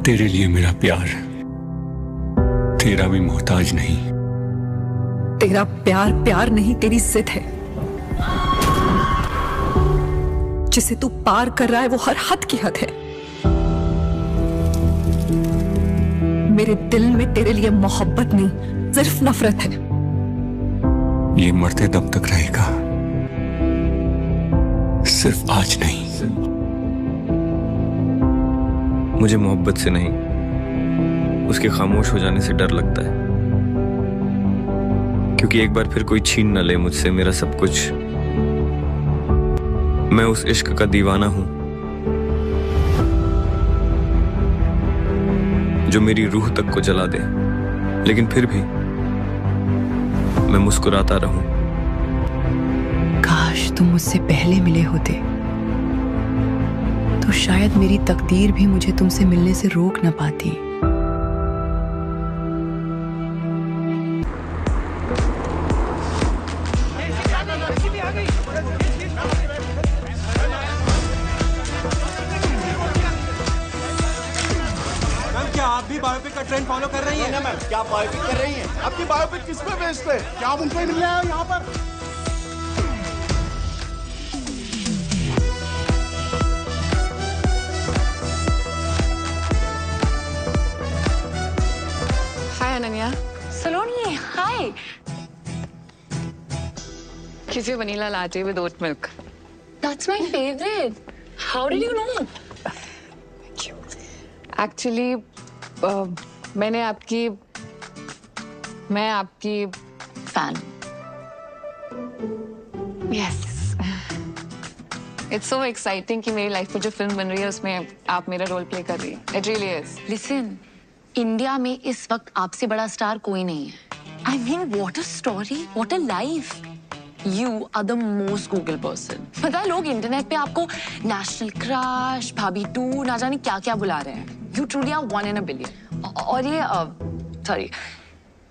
तेरे लिए मेरा प्यार तेरा भी मोहताज नहीं। तेरा प्यार प्यार नहीं, तेरी जिद है। जिसे तू पार कर रहा है वो हर हद की हद है। मेरे दिल में तेरे लिए मोहब्बत नहीं, सिर्फ नफरत है। ये मरते दम तक रहेगा, सिर्फ आज नहीं। मुझे मोहब्बत से नहीं, उसके खामोश हो जाने से डर लगता है, क्योंकि एक बार फिर कोई छीन न ले मुझसे मेरा सब कुछ। मैं उस इश्क का दीवाना हूं जो मेरी रूह तक को जला दे, लेकिन फिर भी मैं मुस्कुराता रहूं। काश तुम मुझसे पहले मिले होते तो शायद मेरी तकदीर भी मुझे तुमसे मिलने से रोक न पाती। क्या आप भी बायोपिक का ट्रेंड फॉलो कर रही हैं? ना मैम, क्या बायोपिक कर रही हैं? आपकी बायोपिक किस पे बेस्ड है? क्या आप उनको ही मिलने आए हो यहाँ पर? हाय अनन्या। सलोनी, हाय। Kiss your vanilla latte with oat milk. That's my favorite. How did you know? Thank you. Actually, मैं आपकी Fan. Yes. It's so exciting कि मेरी लाइफ में जो फिल्म बन रही है उसमें आप मेरा रोल प्ले कर रही हैं. It really is. Listen, India में इस वक्त आपसे बड़ा स्टार कोई नहीं है. I mean, what a story, what a life. You are the most Google person. पता है लोग इंटरनेट पे आपको नेशनल क्रश, भाभी 2, ना जाने क्या क्या बुला रहे हैं. You truly are 1 in a billion. और ये sorry,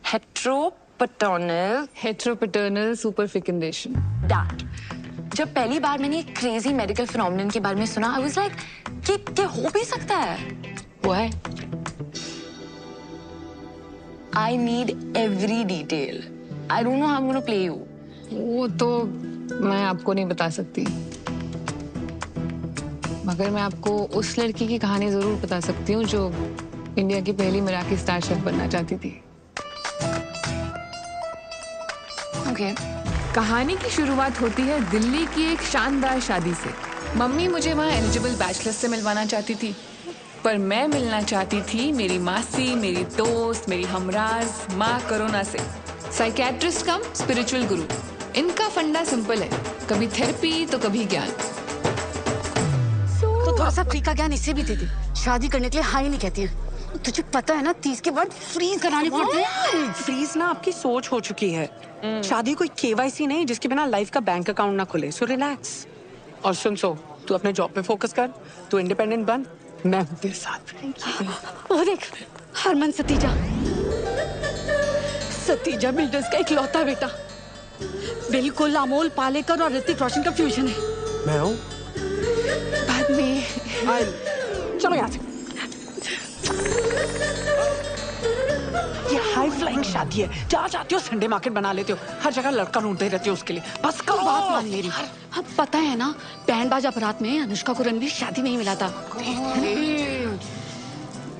Heteropaternal superfecundation. that. जब पहली बार मैंने एक क्रेजी मेडिकल फिनोमेनन के बारे में सुना, I was like, कि हो भी सकता है. वो है. I need every detail. I don't know how I'm gonna play you. वो तो मैं आपको नहीं बता सकती, मगर मैं आपको उस लड़की की कहानी जरूर बता सकती हूँ जो इंडिया की पहली मराठी स्टार शेफ बनना चाहती थी. Okay. कहानी की शुरुआत होती है दिल्ली की एक शानदार शादी से. मम्मी मुझे वहाँ एलिजिबल बैचलर्स से मिलवाना चाहती थी, पर मैं मिलना चाहती थी मेरी मासी, मेरी दोस्त, मेरी हमराज माँ करोना से. साइकियाट्रिस्ट कम स्पिरिचुअल गुरु. इनका फंडा सिंपल है, कभी थेरेपी तो कभी ज्ञान. तो थोड़ा सा फ्री का ज्ञान इससे भी दे दे. शादी करने के लिए हाई नहीं कहती है. तुझे पता है ना 30 के बाद फ्रीज करानी पड़ती है. फ्रीज ना आपकी सोच हो चुकी है. शादी कोई केवाईसी नहीं जिसके बिना लाइफ का बैंक अकाउंट ना खुले. So relax. और सुन, तू अपने जॉब पे फोकस कर, तू इंडिपेंडेंट बन, मैं हूँ तेरे साथ. वो देख, हरमन सतीजा बिल्डर्स का इकलौता बेटा. बिल्कुल अमोल पालेकर और ऋतिक रोशन का फ्यूजन है. मैं हूँ. बाद में चलो यहाँ से. ये हाई फ्लाइंग शादी है. जहाँ चाहती हो संडे मार्केट बना लेते हो. हर जगह लड़का ढूंढते रहते हो उसके लिए. बस करो. बात मान मेरी. अब पता है ना, बैंड बाजा बारात में अनुष्का को रणवीर शादी में ही मिला था.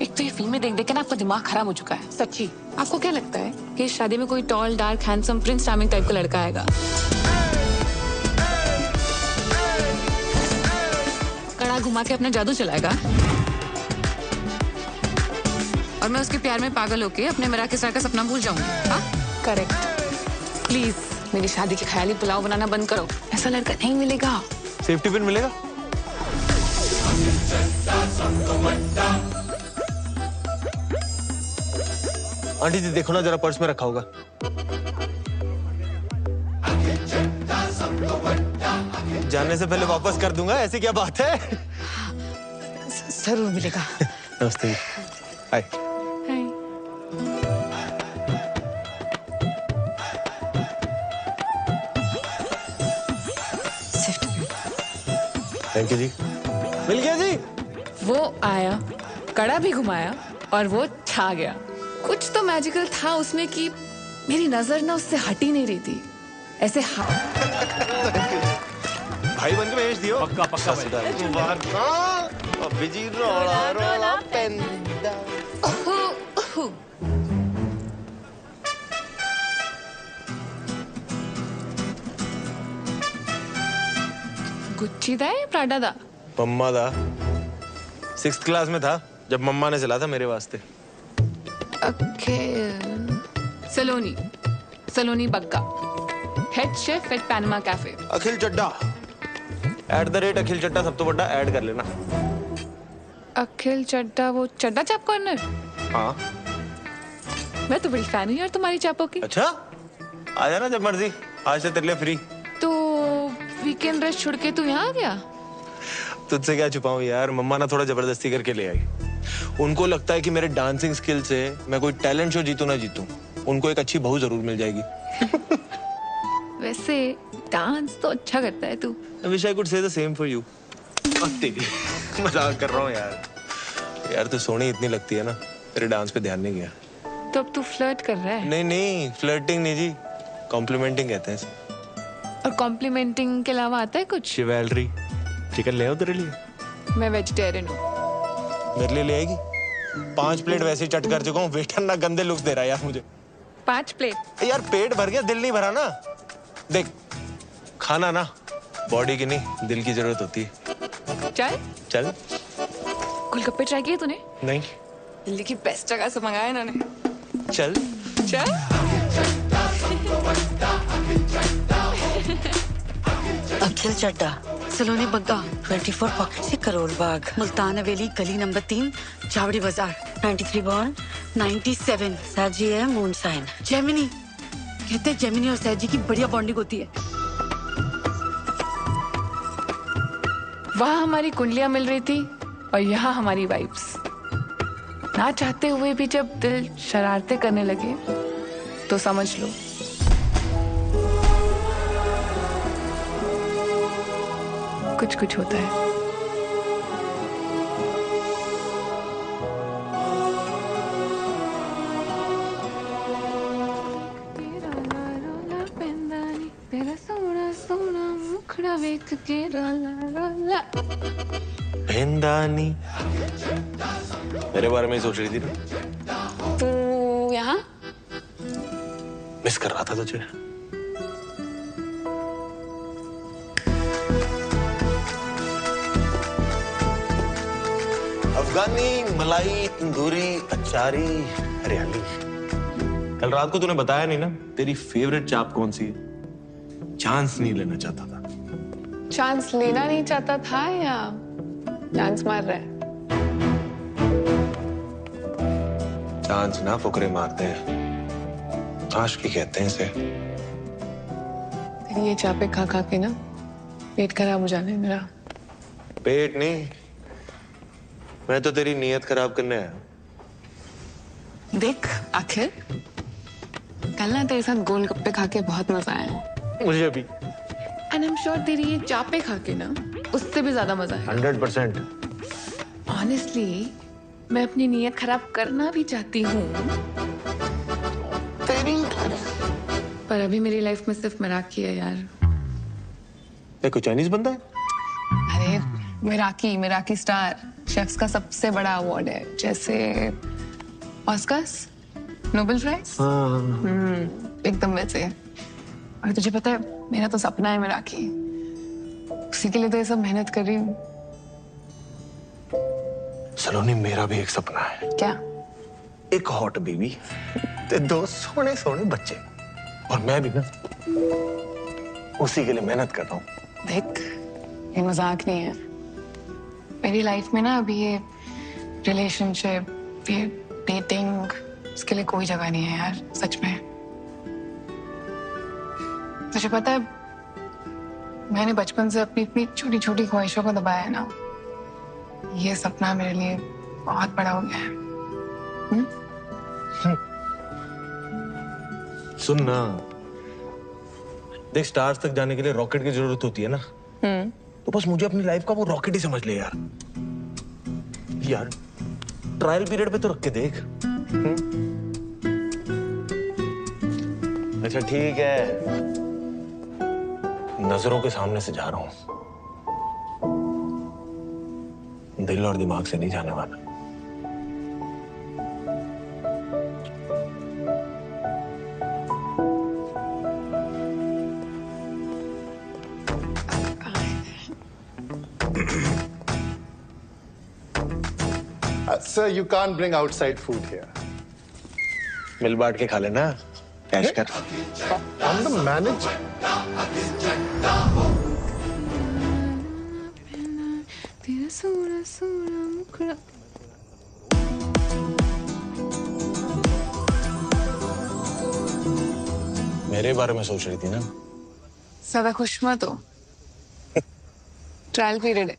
एक तो ये फिल्में देख देख के ना आपका दिमाग खराब हो चुका है. सच्ची. आपको क्या लगता है कि इस शादी में कोई tall dark handsome Prince charming type का लड़का आएगा? कड़ा घुमा के अपना जादू चलाएगा और मैं उसके प्यार में पागल होके अपने मराठी स्टार का सपना भूल जाऊंगी. हाँ, करेक्ट. प्लीज मेरी शादी के ख्याली पुलाव बनाना बंद करो. ऐसा लड़का नहीं मिलेगा. सेफ्टी पिन मिलेगा? आंटी जी देखो ना जरा, पर्स में रखा होगा. जानने से पहले वापस कर दूंगा. ऐसी क्या बात है? जरूर मिलेगा. नमस्ते. हाय. सेफ्टी. थैंक यू जी. मिल गया जी. वो आया कड़ा भी घुमाया और वो छा गया। कुछ तो मैजिकल था उसमें कि मेरी नजर ना उससे हट ही नहीं रही थी। ऐसे भाई बन के भेज दियो। पक्का पक्का बिजी रोला रोला पेंदा। गुच्ची दा या प्राडा दा? मम्मा दा। 6th क्लास में था जब मम्मा ने सिला था मेरे वास्ते। Saloni Bagga, head chef at Panama cafe. Akhil Chadda @Akhil Chadda सब तो बड़ा ऐड कर लेना। अखिल चड्डा, वो चड्डा चाप कॉर्नर? हाँ मैं तो बड़ी फैन हूँ यार तुम्हारी चापों की। अच्छा, आ जाना जब मर्जी, आज से तेरे लिए फ्री। तो वीकेंड रेस्ट छोड़ के तू यहाँ आ गया? तुझसे क्या छुपाऊं यार, मम्मा ना थोड़ा जबरदस्ती करके ले आई। उनको लगता है कि मेरे डांसिंग स्किल से मैं कोई टैलेंट शो जीतूं ना जीतूं, उनको एक अच्छी बहू जरूर मिल जाएगी। वैसे डांस तो अच्छा करता है तू। I wish I could say the same for you. मजाक कर रहा हूँ यार। यार तू सोनी इतनी लगती है ना, तेरे डांस पे ध्यान नहीं गया। तो अब तू फ्लर्ट कर रहा है? नहीं, फ्लर्टिंग नहीं जी, कॉम्प्लीमेंटिंग कहते हैं इसे। और कॉम्प्लीमेंटिंग के अलावा आता है कुछ? शिवैलरी। चिकन ले आओ तेरे लिए। मैं वेजिटेरियन हूँ। मेरे लिए ले आएगी? 5 प्लेट वैसे ही चट कर चुका हूँ, वेटर ना गंदे लुक्स दे रहा है यार मुझे। 5 प्लेट? यार पेट भर गया, दिल नहीं भरा ना। देख, खाना ना बॉडी की नहीं, दिल की जरूरत होती है। चल। गोलगप्पे ट्राई किए तूने? नहीं। दिल्ली की बेस्ट जगह से मंगाया इन्होंने। चल। अखिल चड्डा, सलोनी बग्गा, 24 पक्षी करोल बाग, मुल्तान हवेली, गली नंबर 3, चावड़ी बाजार, 93 बॉर्न, 97, सैजी है मून साइन। जेमिनी, कहते हैं जेमिनी और सैजी की बढ़िया बॉन्डिंग होती है। वहाँ हमारी कुंडलियां मिल रही थी और यहाँ हमारी वाइब्स। ना चाहते हुए भी जब दिल शरारतें करने लगे तो समझ लो कुछ होता है। भेंदानी, मेरे बारे में ही सोच रही थी ना? तू यहाँ? मिस कर रहा था तुझे। अफगानी, मलाई, तंदूरी, अचारी, हरियाली। कल रात को तूने बताया नहीं ना तेरी फेवरेट चाप कौन सी है? चांस नहीं लेना चाहता था। चांस लेना नहीं चाहता था या चांस मार रहा है? चांस ना फुकरे मारते हैं, आशिकी कहते हैं इसे। तेरी ये चापे खा खा के ना पेट खराब हो जाने मेरा। पेट नहीं, मैं तो तेरी नीयत खराब करने आया। देख आखिर, कल ना तेरे साथ गोलगप्पे खा के बहुत मजा आया। मुझे भी। एंड आई एम श्योर तेरी ये चापे खा के ना उससे भी ज्यादा मजा आया। 100%। ऑनेस्टली मैं अपनी नीयत खराब करना भी चाहती हूँ, पर अभी मेरी लाइफ में सिर्फ मराकी है यार। ये कोई चाइनीज बंदा है? अरे मराकी स्टार, शेफ्स का सबसे बड़ा अवार्ड है, जैसे ऑस्कर्स, नोबेल प्राइज। एकदम वैसे। और तुझे पता है मेरा तो सपना है मराठी, उसी के लिए तो ये सब मेहनत कर रही हूँ। सलोनी, मेरा भी एक सपना है। क्या? एक हॉट बेबी, ते 2 सोने सोने बच्चे, और मैं भी ना उसी के लिए मेहनत कर रहा हूँ। देख, ये मजाक नहीं है। मेरी लाइफ में ना अभी ये रिलेशनशिप, ये डेटिंग, इसके लिए कोई जगह नहीं है यार, सच में। तुझे पता है मैंने बचपन से अपनी इतनी छोटी छोटी ख्वाहिशों को दबाया है ना, ये सपना मेरे लिए बहुत बड़ा हो गया है। सुन ना, देख, स्टार्स तक जाने के लिए रॉकेट की जरूरत होती है ना, तो बस मुझे अपनी लाइफ का वो रॉकेट ही समझ ले यार। ट्रायल पीरियड पे तो रख के देख। अच्छा ठीक है, नजरों के सामने से जा रहा हूं, दिल और दिमाग से नहीं जाने वाला। Sir, you can't bring outside food here. मिल बांट के खा लेना, कैश कर। I'm the manager. तेरा सोना सोना मुखड़ा। मेरे बारे में सोच रही थी ना? ज्यादा खुश मत हो, ट्रायल पीरियड है।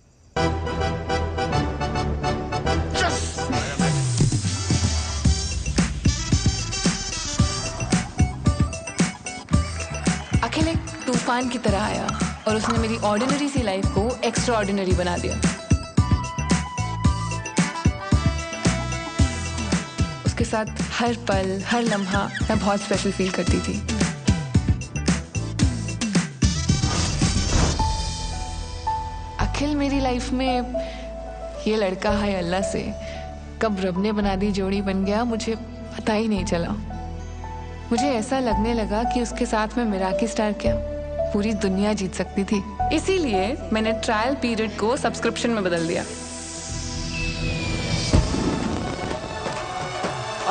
अखिल एक तूफान की तरह आया और उसने मेरी ऑर्डिनरी सी लाइफ को एक्स्ट्रा ऑर्डिनरी बना दिया। उसके साथ हर पल हर लम्हा मैं बहुत स्पेशल फील करती थी। अखिल मेरी लाइफ में ये लड़का है अल्लाह से कब रब ने बना दी जोड़ी बन गया, मुझे पता ही नहीं चला। मुझे ऐसा लगने लगा कि उसके साथ में मिराकी स्टार क्या पूरी दुनिया जीत सकती थी। इसीलिए मैंने ट्रायल पीरियड को सब्सक्रिप्शन में बदल दिया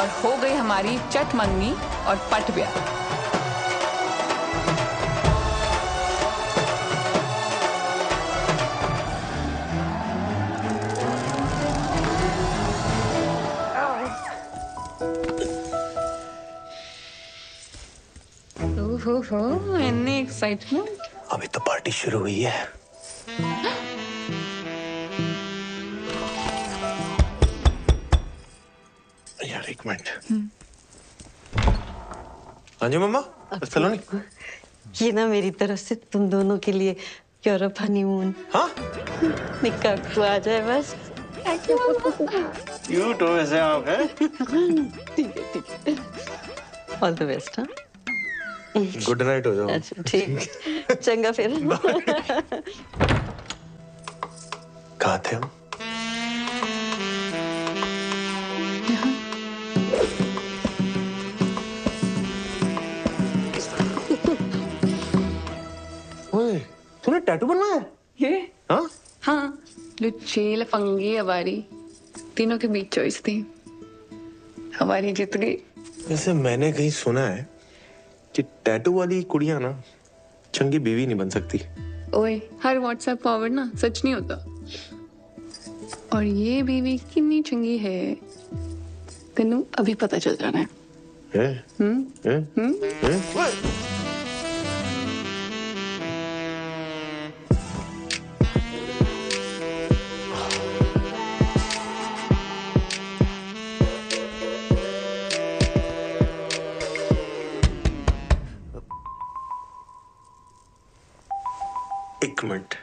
और हो गई हमारी चट मंगनी और पट ब्याह। हो इतनी एक्साइटमेंट। अभी तो पार्टी शुरू हुई है। यार एक मिनट। हाँ जी मम्मा, सलोनी। ये ना मेरी तरफ से तुम दोनों के लिए यूरोप हनीमून। हाँ? निकाह को आ जाए बस। क्यूट हो वैसे आप, हैं? ठीक है। All the best. हाँ, गुड नाइट हो जाओ। अच्छा ठीक, चंगा फिर। कहाँ थे हम? ओए, तूने टैटू बनवाया है? ये? हाँ? हाँ, लुच्चे लफंगे हमारी तीनों के बीच चॉइस थी, हमारी जीत गई। वैसे मैंने कहीं सुना है कि टैटू वाली कुड़ियां ना चंगी बीवी नहीं बन सकती। ओए, हर व्हाट्सएप फॉरवर्ड ना सच नहीं होता। और ये बीवी कितनी चंगी है तेनू अभी पता चल जाना है। एक मिनट।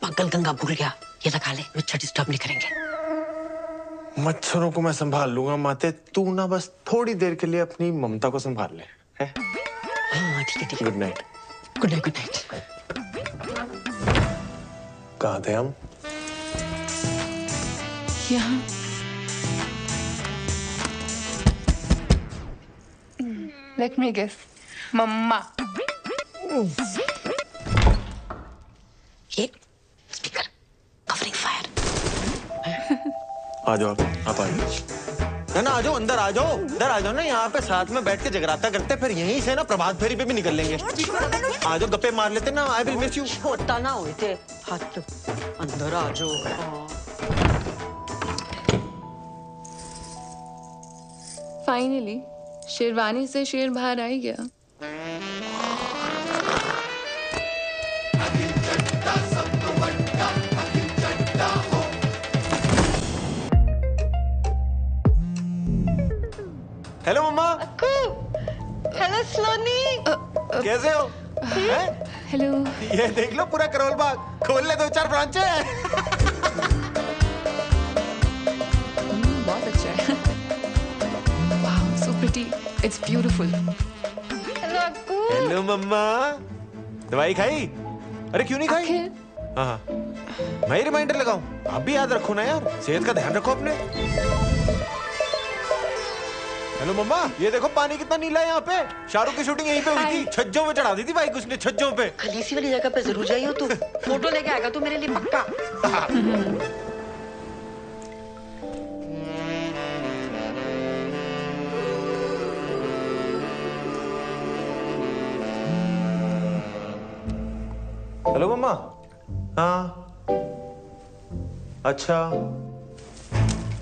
पागल गंगा भूल गया, ये लगा ले, मच्छर डिस्टर्ब नहीं करेंगे। मच्छरों को मैं संभाल लूंगा माते, तू ना बस थोड़ी देर के लिए अपनी ममता को संभाल ले, है? हाँ ठीक है ठीक है। Good night. Good night good night. कहाँ थे हम? यहाँ। लेट मी गेस, मम्मा। ये स्पीकर कवरिंग फायर। आ जाओ आप आ जाओ ना, आ जाओ अंदर आ जाओ, इधर आ जाओ ना, यहाँ पे साथ में बैठ के जगराता करते, फिर यहीं से ना प्रभात फेरी पे भी निकल लेंगे। आ जाओ, गप्पे मार लेते ना। I will miss you. छोटा ना हो थे हाथ, अंदर आ जाओ। फाइनली शेरवानी से शेर बाहर आ ही गया। हेलो मम्मा। हेलो सलोनी। कैसे हो? हेलो। ये देख लो पूरा करोल बाग, खोल ले 2-4 ब्रांचें। It's beautiful. हेलो मम्मा, दवाई खाई? अरे क्यों नहीं खाई? हाँ हाँ, मैं ही रिमाइंडर लगाऊं? आप भी याद रखो ना यार, सेहत का ध्यान रखो अपने। हेलो मम्मा, ये देखो पानी कितना नीला है यहाँ पे। शाहरुख की शूटिंग यहीं पे हुई थी, छज्जों पे चढ़ा दी थी बाइक उसने, छज्जों पे। खलीसी वाली जगह पे जरूर जाइयो तू, फोटो लेके आएगा तू मेरे लिए पक्का। हेलो मम्मा। हाँ अच्छा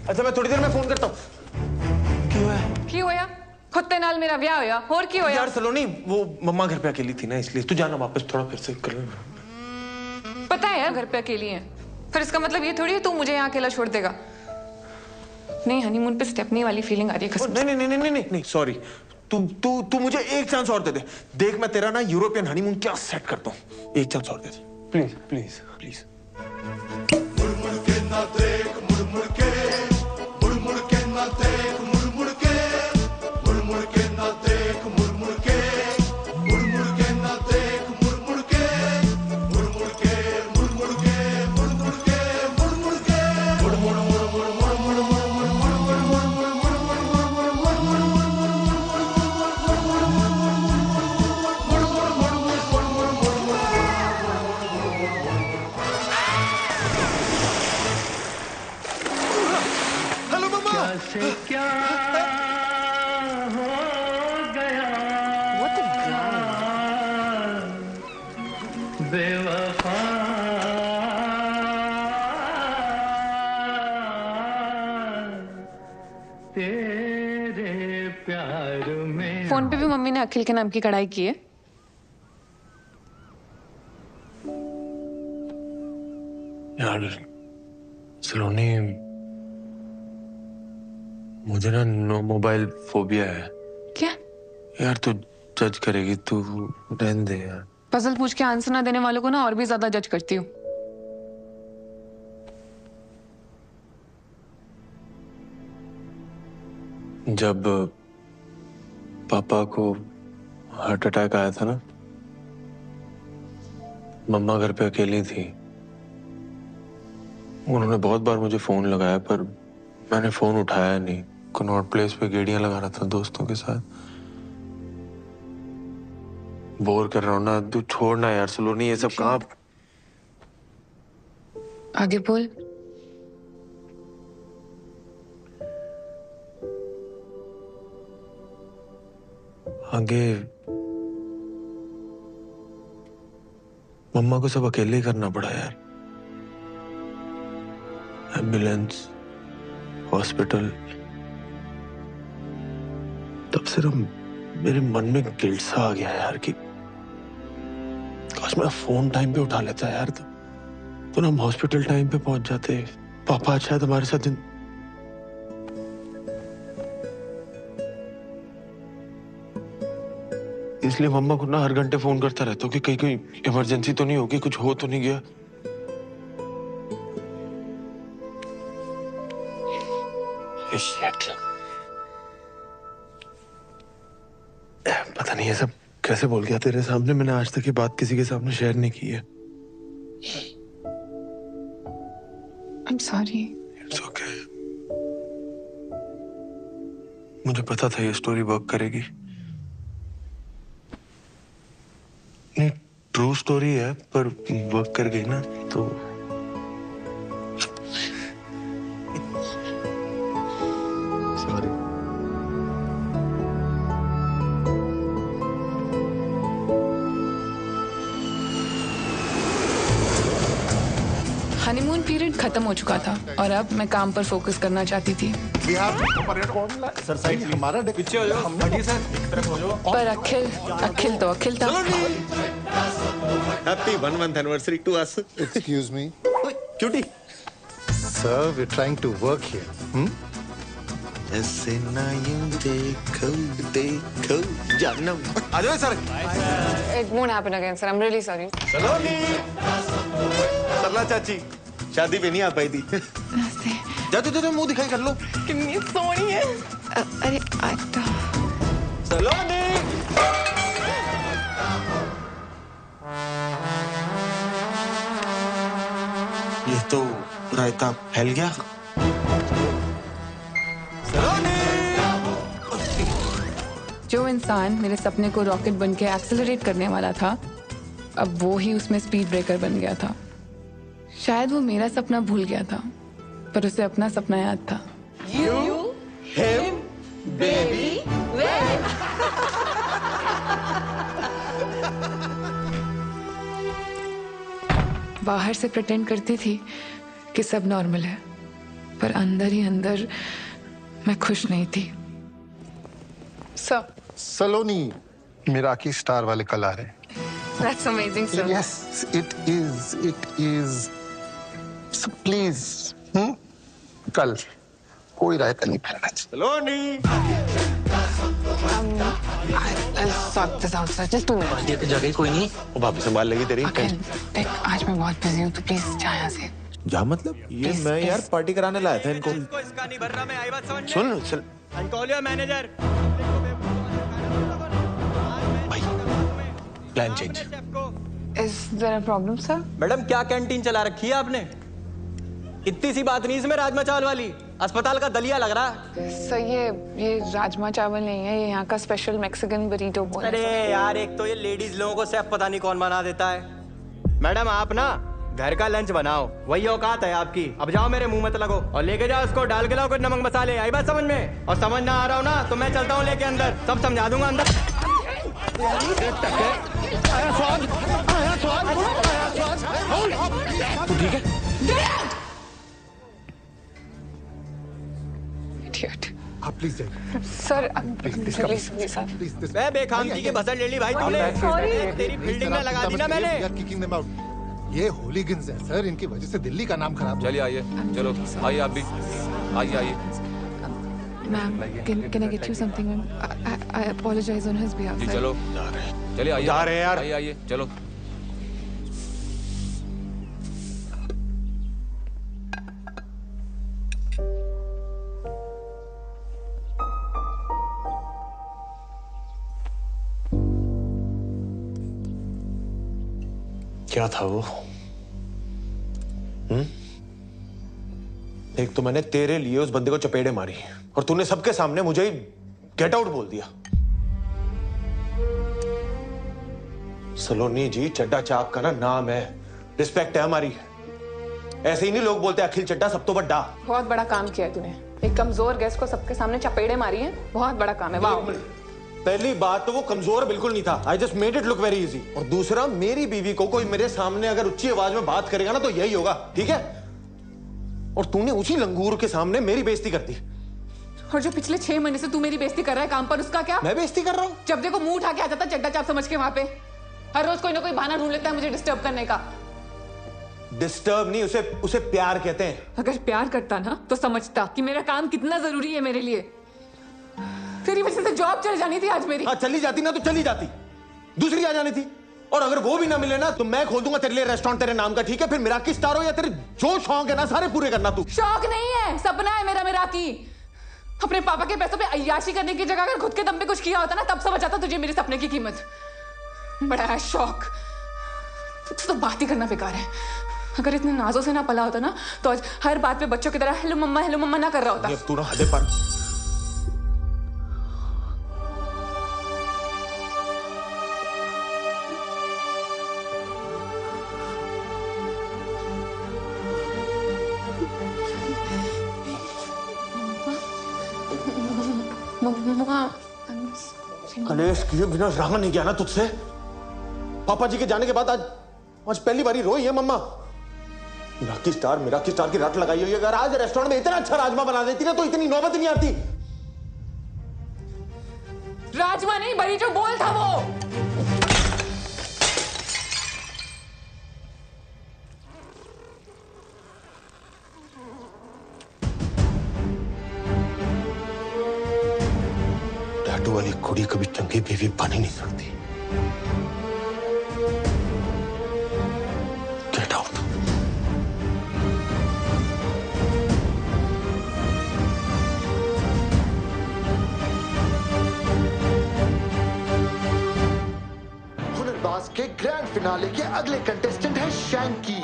अच्छा, मैं थोड़ी देर में फोन करता हूँ। की होया? खुत्ते नाल मेरा ब्याह होया, और की होया? यार सलोनी, वो मम्मा घर पे अकेली थी ना, इसलिए तू जाना वापस, थोड़ा फिर से कर लेना। पता है यार घर पे अकेली है, फिर इसका मतलब ये थोड़ी है तू मुझे यहाँ अकेला छोड़ देगा। नहीं, हनीमून पे स्टेपनी वाली फीलिंग आ रही है कसम से। नहीं नहीं नहीं नहीं नहीं, सॉरी। तू मुझे एक चांस और दे दे। देख मैं तेरा ना यूरोपियन हनीमून क्या सेट करता हूँ। एक चांस और दे दे प्लीज प्लीज प्लीज। मुड़ मुड़ के ना देख, मुड़ मुड़ के, मुड़ मुड़ के ना देख, मुड़ मुड़ के, मुड़ मुड़ के ना देख, मुड़ मुड़ के, मुड़ मुड़ के ना देख, मुड़ मुड़ के, मुड़ मुड़ के, मुड़ मुड़ के, मुड़ मुड़ के, मुड़ मुड़ के, मुड़ मुड़ मुड़ मुड़ मुड़ मुड़ मुड़ क्या हो गया बेवफा, तेरे प्यार में। फोन पे भी मम्मी ने अखिल के नाम की कढ़ाई की है। यार सलोनी, मुझे ना नो मोबाइल फोबिया है। क्या? यार तू जज करेगी, तू रहने दे यार। पजल पूछ के आंसर ना देने वालों को ना और भी ज्यादा जज करती हूँ। जब पापा को हार्ट अटैक आया था ना, मम्मा घर पे अकेली थी। उन्होंने बहुत बार मुझे फोन लगाया पर मैंने फोन उठाया नहीं। कनॉट प्लेस पे गेड़ियां लगा रहा था दोस्तों के साथ। बोर कर रहा हूं ना, तू छोड़ना यार सलोनी, ये सब कहाँ। आगे बोल। आगे मम्मा को सब अकेले ही करना पड़ा यार। Ambulance, hospital. तब से मेरे मन में गिल्ट सा आ गया यार कि काश मैं फोन टाइम पे उठा लेता यार, तो हम हॉस्पिटल टाइम पे पहुंच जाते। पापा शायद हमारे साथ इसलिए मम्मा को ना हर घंटे फोन करता रहता हूँ कि कहीं कोई इमरजेंसी तो नहीं होगी, कुछ हो तो नहीं गया। पता नहीं ये सब कैसे बोल गया तेरे सामने। मैंने आज तक ये बात किसी के सामने शेयर नहीं की है। I'm sorry. It's okay. मुझे पता था ये स्टोरी वर्क करेगी। नहीं, ट्रू स्टोरी है पर वर्क कर गई ना तो। सॉरी। हनीमून पीरियड खत्म हो चुका था और अब मैं काम पर फोकस करना चाहती थी। सर साइड हमारा पीछे हो जाओ, हटिए सर, एक तरफ हो जाओ। पर अखिल तो अखिल था। Happy 1 month anniversary to us. Excuse me. Cutie. Sir, we're trying to work here. ऐसे ना यूं देखो जानम। आ जाओ sir. It won't happen again, sir. I'm really sorry. सलोनी। सरला चाची शादी पे नहीं आ पाई थी। जाओ मुंह दिखाई कर लो। कितनी सोहनी है। अरे सलोनी। ये तो रायता फैल गया। जो इंसान मेरे सपने को रॉकेट बन के एक्सेलरेट करने वाला था, अब वो ही उसमें स्पीड ब्रेकर बन गया था। शायद वो मेरा सपना भूल गया था, पर उसे अपना सपना याद था। You, him, baby, बाहर से प्रिटेंड करती थी कि सब नॉर्मल है, पर अंदर ही अंदर मैं खुश नहीं थी। सर, सलोनी मिराकी स्टार वाले कल आ रहे हैं। That's amazing, sir. Yes, it is. So please, कल कोई रायता नहीं फैलना चाहिए। सलोनी। I'll sort this out, sir. Just 2 minutes. ये तो जगह कोई नहीं, वो भाभी संभाल लेगी तेरी। देख, आज मैं बहुत बिजी हूँ, तो प्लीज जा यहाँ से। जा मतलब? ये मैं यार पार्टी कराने लाया था इनको। इसका नहीं भर रहा, मैं आई बात समझ में। सुन I'll call your manager. भाई, plan change. Is there a problem, sir? Madam क्या कैंटीन चला रखी है आपने? इतनी सी बात नहीं इसमें राजमा चावल वाली, अस्पताल का दलिया लग रहा है। सर, ये राजमा चावल नहीं है, ये यहाँ का स्पेशल मैक्सिकन बरीटो बोल। अरे यार, एक तो ये लेडीज लोगों को सेफ पता नहीं कौन बना देता है। मैडम आप ना घर का लंच बनाओ, वही औकात है आपकी। अब जाओ, मेरे मुंह मत लगो और लेके जाओ उसको, डाल के लाओ कुछ नमक मसाले। आई बात समझ में? और समझ ना आ रहा हो ना तो मैं चलता हूँ लेके अंदर, सब समझा दूंगा अंदर। तू ठीक है? आप प्लीज जाइए। Sir, please sir. प्लीज मैं बेखामती के भसड़ ले ली भाई तुमने। तेरी फील्डिंग में लगा दी ना मैंने। Kicking them out. ये होलीगन्स हैं सर, इनकी वजह से दिल्ली का नाम खराब। चलिए आइए, चलो आइए आप भी आइए। Ma'am, can I get you something? I apologize on his behalf. जी चलो, चलिए आइए। जा रहे हैं यार। आइए चलो। क्या था वो? एक तो मैंने तेरे लिए उस बंदे को चपेड़े मारी और तूने सबके सामने मुझे ही गेट आउट बोल दिया। सलोनी जी, चड्डा चाप का ना नाम है, रिस्पेक्ट है हमारी। ऐसे ही नहीं लोग बोलते अखिल चड्डा सब तो बड्डा। बहुत बड़ा काम किया है तूने, एक कमजोर गेस्ट को सबके सामने चपेड़े मारी है, बहुत बड़ा काम है। वाह। पहली बात तो वो कमजोर बिल्कुल नहीं था, I just made it look very easy. और दूसरा, मेरी बीवी को कोई मेरे सामने अगर ऊंची आवाज में बात करेगा ना तो यही होगा, ठीक है? और तूने उसी लंगूर के सामने मेरी बेइज्जती कर दी। और जो पिछले 6 महीने से तू मेरी बेइज्जती कर रहा है काम पर, उसका क्या? मैं बेइज्जती कर रहा हूँ? जब देखो मुंह उठा के आ जाता चड्डा चाप समझ के वहां पे। हर रोज कोई ना कोई बहाना ढूंढ लेता है मुझे डिस्टर्ब करने का। डिस्टर्ब नहीं, उसे प्यार कहते हैं। अगर प्यार करता ना तो समझता कि मेरा काम कितना जरूरी है मेरे लिए। तेरी वजह से जॉब चल जानी थी आज मेरी। हाँ, चली जाती ना तो चली जाती, दूसरी आ जानी थी। और अगर वो भी ना मिले ना तो मैं खोल दूंगा तेरे लिए रेस्टोरेंट तेरे नाम का, ठीक है? फिर मिराकी स्टार हो या तेरे जो शौक है ना सारे पूरे करना तू। शौक नहीं है, सपना है मेरा मिराकी। अपने पापा के पैसों पे अय्याशी करने की जगह अगर खुद के दम पे कुछ किया होता ना, तब समझ आता तुझे मेरे सपने की कीमत। बड़ा है शौक, तो बात ही करना बेकार है। अगर इतने नाजों से ना पला होता ना तो आज हर बात पे बच्चों की तरह हेलो मम्मा ना कर रहा होता। तू ना हदे पर। कलेश किए बिना रहा नहीं गया ना तुझसे। पापा जी के जाने के बाद आज पहली बारी रोई है मम्मा। मिराकी स्टार की रट लगाई हुई है। अगर आज रेस्टोरेंट में इतना अच्छा राजमा बना देती ना तो इतनी नौबत नहीं आती। राजमा नहीं, बड़ी जो बोल था वो। टैटू वाली कुड़ी कभी चंगी बीवी बन ही नहीं सकती। Get out. के ग्रैंड फिनाले के अगले कंटेस्टेंट है शैंकी।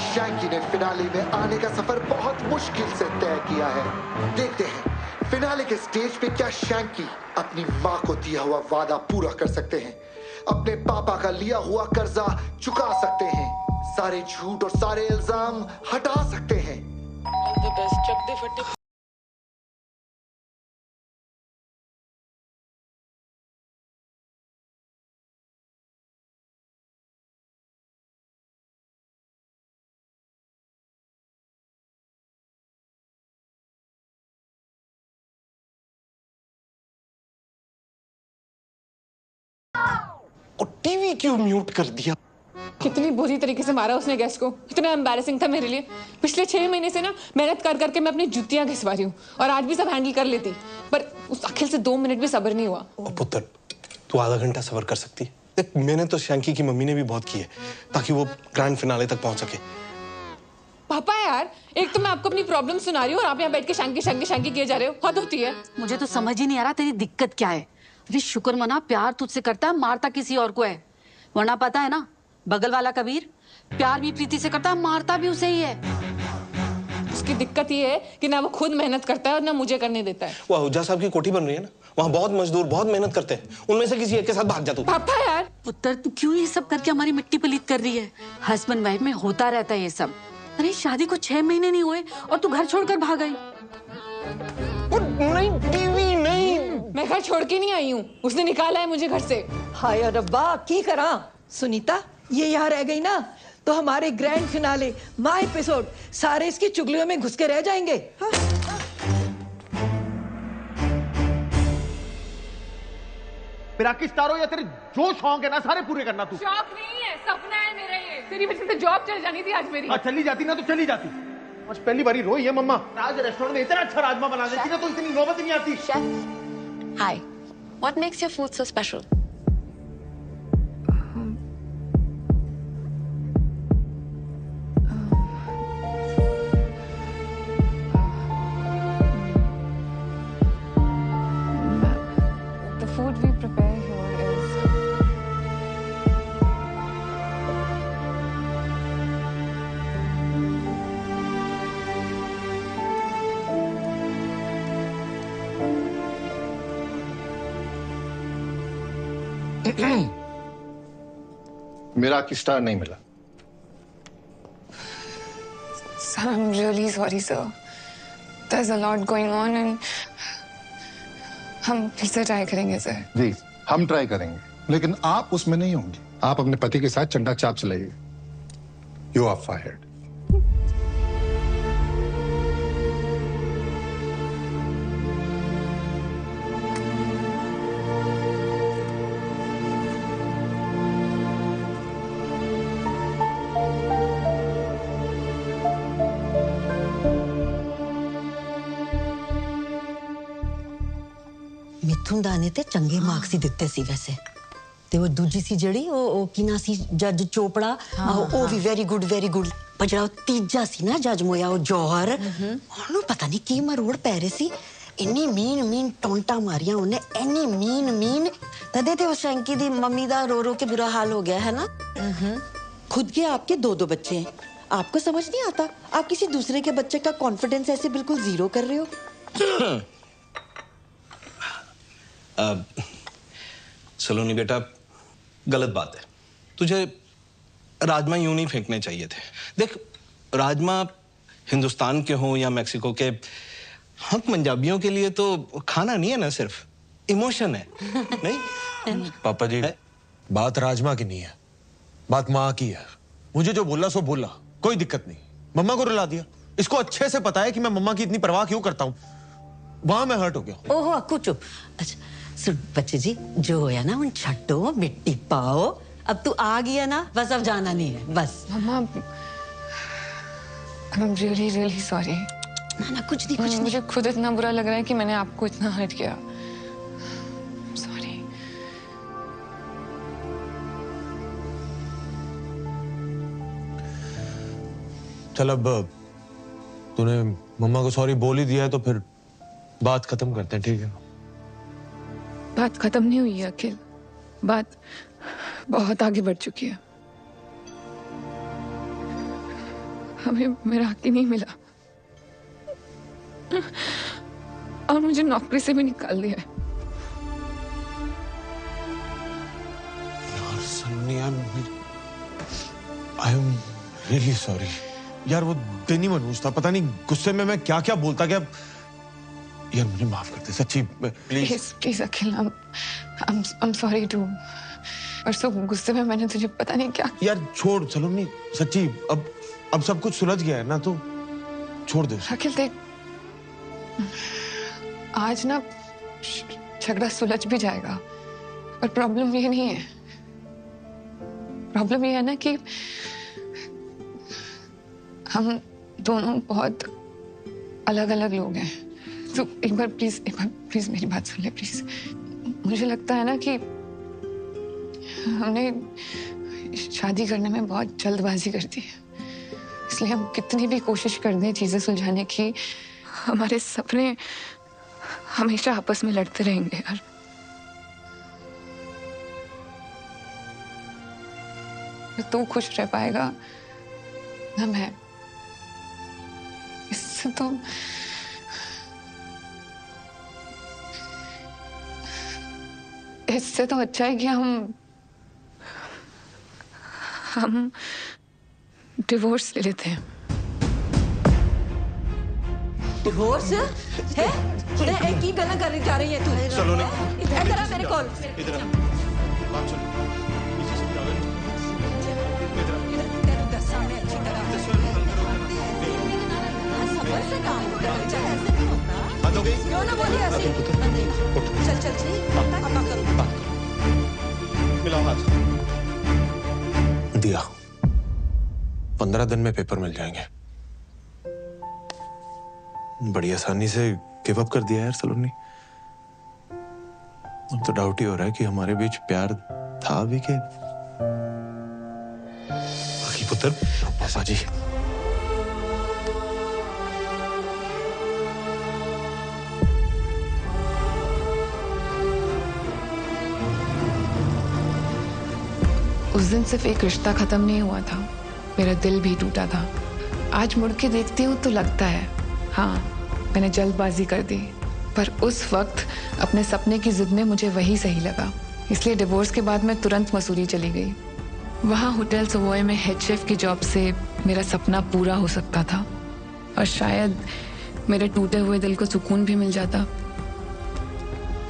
शैंकी ने फिनाले में आने का सफर बहुत मुश्किल से तय किया है। देखते हैं फिनाले के स्टेज पे क्या शैंकी अपनी माँ को दिया हुआ वादा पूरा कर सकते हैं, अपने पापा का लिया हुआ कर्जा चुका सकते हैं, सारे झूठ और सारे इल्जाम हटा सकते हैं। All the best, चक दे फटे। और टीवी क्यों म्यूट कर दिया? कितनी बुरी तरीके से मारा उसने गेस्ट को, इतना एम्बैरेसिंग था मेरे लिए। पिछले 6 महीने से ना मेहनत कर करके मैं अपनी जुतियां घिसवा रही हूँ और आज भी सब हैंडल कर लेती, पर उस अखिल से 2 मिनट भी सब्र नहीं हुआ। पुत्र, तू आधा घंटा सब्र कर सकती है? देख, मैंने तो शैंकी की मम्मी ने भी बहुत की है ताकि वो ग्रैंड फिनाले तक पहुंच सके। पापा यार, एक तो मैं आपको अपनी प्रॉब्लम सुना रही हूँ और आप यहाँ बैठ के शैंकी शैंकी शैंकी किए जा रहे हो। हद होती है। मुझे तो समझ ही नहीं आ रहा तेरी दिक्कत क्या है। अरे शुक्र मना, प्यार तुझसे करता है, मारता किसी और को है। वरना पता है ना, बगल वाला कबीर प्यार भी प्रीति से करता है, मारता भी उसे ही है। उसकी दिक्कत ये है कि ना वो खुद मेहनत करता है और ना मुझे करने देता है। वो आहूजा साहब की कोठी बन रही है ना, वहाँ बहुत मजदूर बहुत मेहनत करते हैं, उनमें से किसी एक के साथ भाग जा तू। पापा यार, पुत्र तू क्यों ये सब करके हमारी मिट्टी पलीत कर रही है? हस्बैंड वाइफ में होता रहता है ये सब। अरे शादी को 6 महीने नहीं हुए और तू घर छोड़कर भाग गई। नहीं, टीवी नहीं। मैं घर छोड़ के नहीं आई हूँ, उसने निकाला है मुझे घर से। हाय रब्बा, की करा सुनीता, ये यहाँ रह गई ना तो हमारे ग्रैंड फिनाले माँ एपिसोड सारे इसकी चुगलियों में घुस के रह जाएंगे। हाँ? पिराकी स्टारो या तेरे जो शौक है ना सारे पूरे करना तू। शौक नहीं है, सपना है मेरा ये। तेरी वजह से जॉब चल जानी थी आज मेरी। चली जाती ना तो चली जाती। आज पहली बारी रोई है मम्मा। आज रेस्टोरेंट में इतना अच्छा राजमा बना देती ना तो इतनी नौबत ही नहीं आती। Hi. What makes your food so special? The food we prepare here is मेरा की स्टार नहीं मिला। Sir, I'm really sorry, sir. There's a lot going on and हम फिर से ट्राई करेंगे सर। जी, हम ट्राई करेंगे, लेकिन आप उसमें नहीं होंगी। आप अपने पति के साथ चंडा चाप चलाइए। You are fired. ਮਿੱਥੁਨ ਦਾ ਨੇ ਤੇ ਚੰਗੇ ਮਾਰਕਸ ਹੀ ਦਿੱਤੇ ਸੀ ਵੈਸੇ ਤੇ ਉਹ ਦੂਜੀ ਸੀ ਜਿਹੜੀ ਉਹ ਕਿਨਾ ਸੀ ਜੱਜ ਚੋਪੜਾ ਉਹ ਵੀ ਵੈਰੀ ਗੁੱਡ ਪਰ ਜਿਹੜਾ ਤੀਜਾ ਸੀ ਨਾ ਜੱਜ ਮੋਇਆ ਉਹ ਜੋਹਰ ਉਹਨੂੰ ਪਤਾ ਨਹੀਂ ਕੀ ਮਰੋੜ ਪੈ ਰਹੇ ਸੀ ਇੰਨੀ ਮੀਨ ਟੌਂਟਾ ਮਾਰੀਆਂ ਉਹਨੇ ਇੰਨੀ ਮੀਨ ਤਦੇ ਤੇ ਉਹ ਸ਼ੈਂਕੀ ਦੀ ਮੰਮੀ ਦਾ रो के बुरा हाल हो गया है ना खुद के आपके 2 बच्चे हैं आपको समझ नहीं आता आप किसी दूसरे के बच्चे का कॉन्फिडेंस ऐसे बिल्कुल जीरो कर रहे हो सलोनी बेटा गलत बात है तुझे राजमा यूं नहीं फेंकने चाहिए थे देख राजमा हिंदुस्तान के हों या मैक्सिको के हम पंजाबियों के लिए तो खाना नहीं है ना सिर्फ इमोशन है नहीं पापा जी बात राजमा की नहीं है बात माँ की है मुझे जो बोला सो बोला कोई दिक्कत नहीं मम्मा को रुला दिया इसको अच्छे से पता है कि मैं मम्मा की इतनी परवाह क्यों करता हूँ वहां मैं हर्ट हो गया ओहो अक्कू चुप अच्छा सुन बच्चे जी जो होया ना उन छट्टो मिट्टी पाओ अब तू आ गया ना बस अब जाना नहीं है बस मम्मा I'm really sorry ना कुछ नहीं मुझे खुद इतना बुरा लग रहा है कि मैंने आपको इतना हर्ट किया सॉरी चल अब तूने मम्मा को सॉरी बोल ही दिया है तो फिर बात खत्म करते हैं ठीक है बात खत्म नहीं हुई है अखिल बात बहुत आगे बढ़ चुकी है। हमें मेरा हक ही नहीं मिला और मुझे नौकरी से भी निकाल दिया है। यार Sunny, I am really sorry यार। वो दिन ही मनहूस था, पता नहीं गुस्से में मैं क्या क्या बोलता गया। यार मुझे माफ कर दे सच्ची, please please Akhil, I am sorry too. परसों गुस्से में मैंने तुझे पता नहीं क्या। यार छोड़ सलोनी, सच्ची अब सब कुछ सुलझ गया है ना, तो छोड़ दे। अखिल देख, आज ना झगड़ा सुलझ भी जाएगा, पर प्रॉब्लम ये नहीं है। प्रॉब्लम ये है ना कि हम दोनों बहुत अलग अलग लोग हैं। तो एक बार प्लीज मेरी बात सुन ले प्लीज। मुझे लगता है ना कि हमने शादी करने में बहुत जल्दबाजी कर दी है, इसलिए हम कितनी भी कोशिश कर दें चीजें सुलझाने की, हमारे सपने हमेशा आपस में लड़ते रहेंगे यार। न तू खुश रह पाएगा न मैं। इससे तो अच्छा है कि हम डिवोर्स ले लेते हैं। डिवोर्स है? एक ही गला करने जा रही है तू? चलो नहीं, इधर आ मेरे कॉल। इधर आ, बात सुन। तेरे दस सामने अच्छी तरह सफर से काम होता है, ऐसे नहीं होता। क्यों ना बोली ऐसे? चल चल मिलाओ हाथ। दिया 15 दिन में पेपर मिल जाएंगे। बड़ी आसानी से गिव अप कर दिया यार सलोनी। अब तो डाउट ही हो रहा है कि हमारे बीच प्यार था भी के बाकी पुत्र पापा जी। उस दिन सिर्फ एक रिश्ता खत्म नहीं हुआ था, मेरा दिल भी टूटा था। आज मुड़ के देखती हूँ तो लगता है हाँ, मैंने जल्दबाजी कर दी, पर उस वक्त अपने सपने की जिद में मुझे वही सही लगा। इसलिए डिवोर्स के बाद मैं तुरंत मसूरी चली गई। वहाँ होटल सवॉय में हेड शेफ की जॉब से मेरा सपना पूरा हो सकता था और शायद मेरे टूटे हुए दिल को सुकून भी मिल जाता।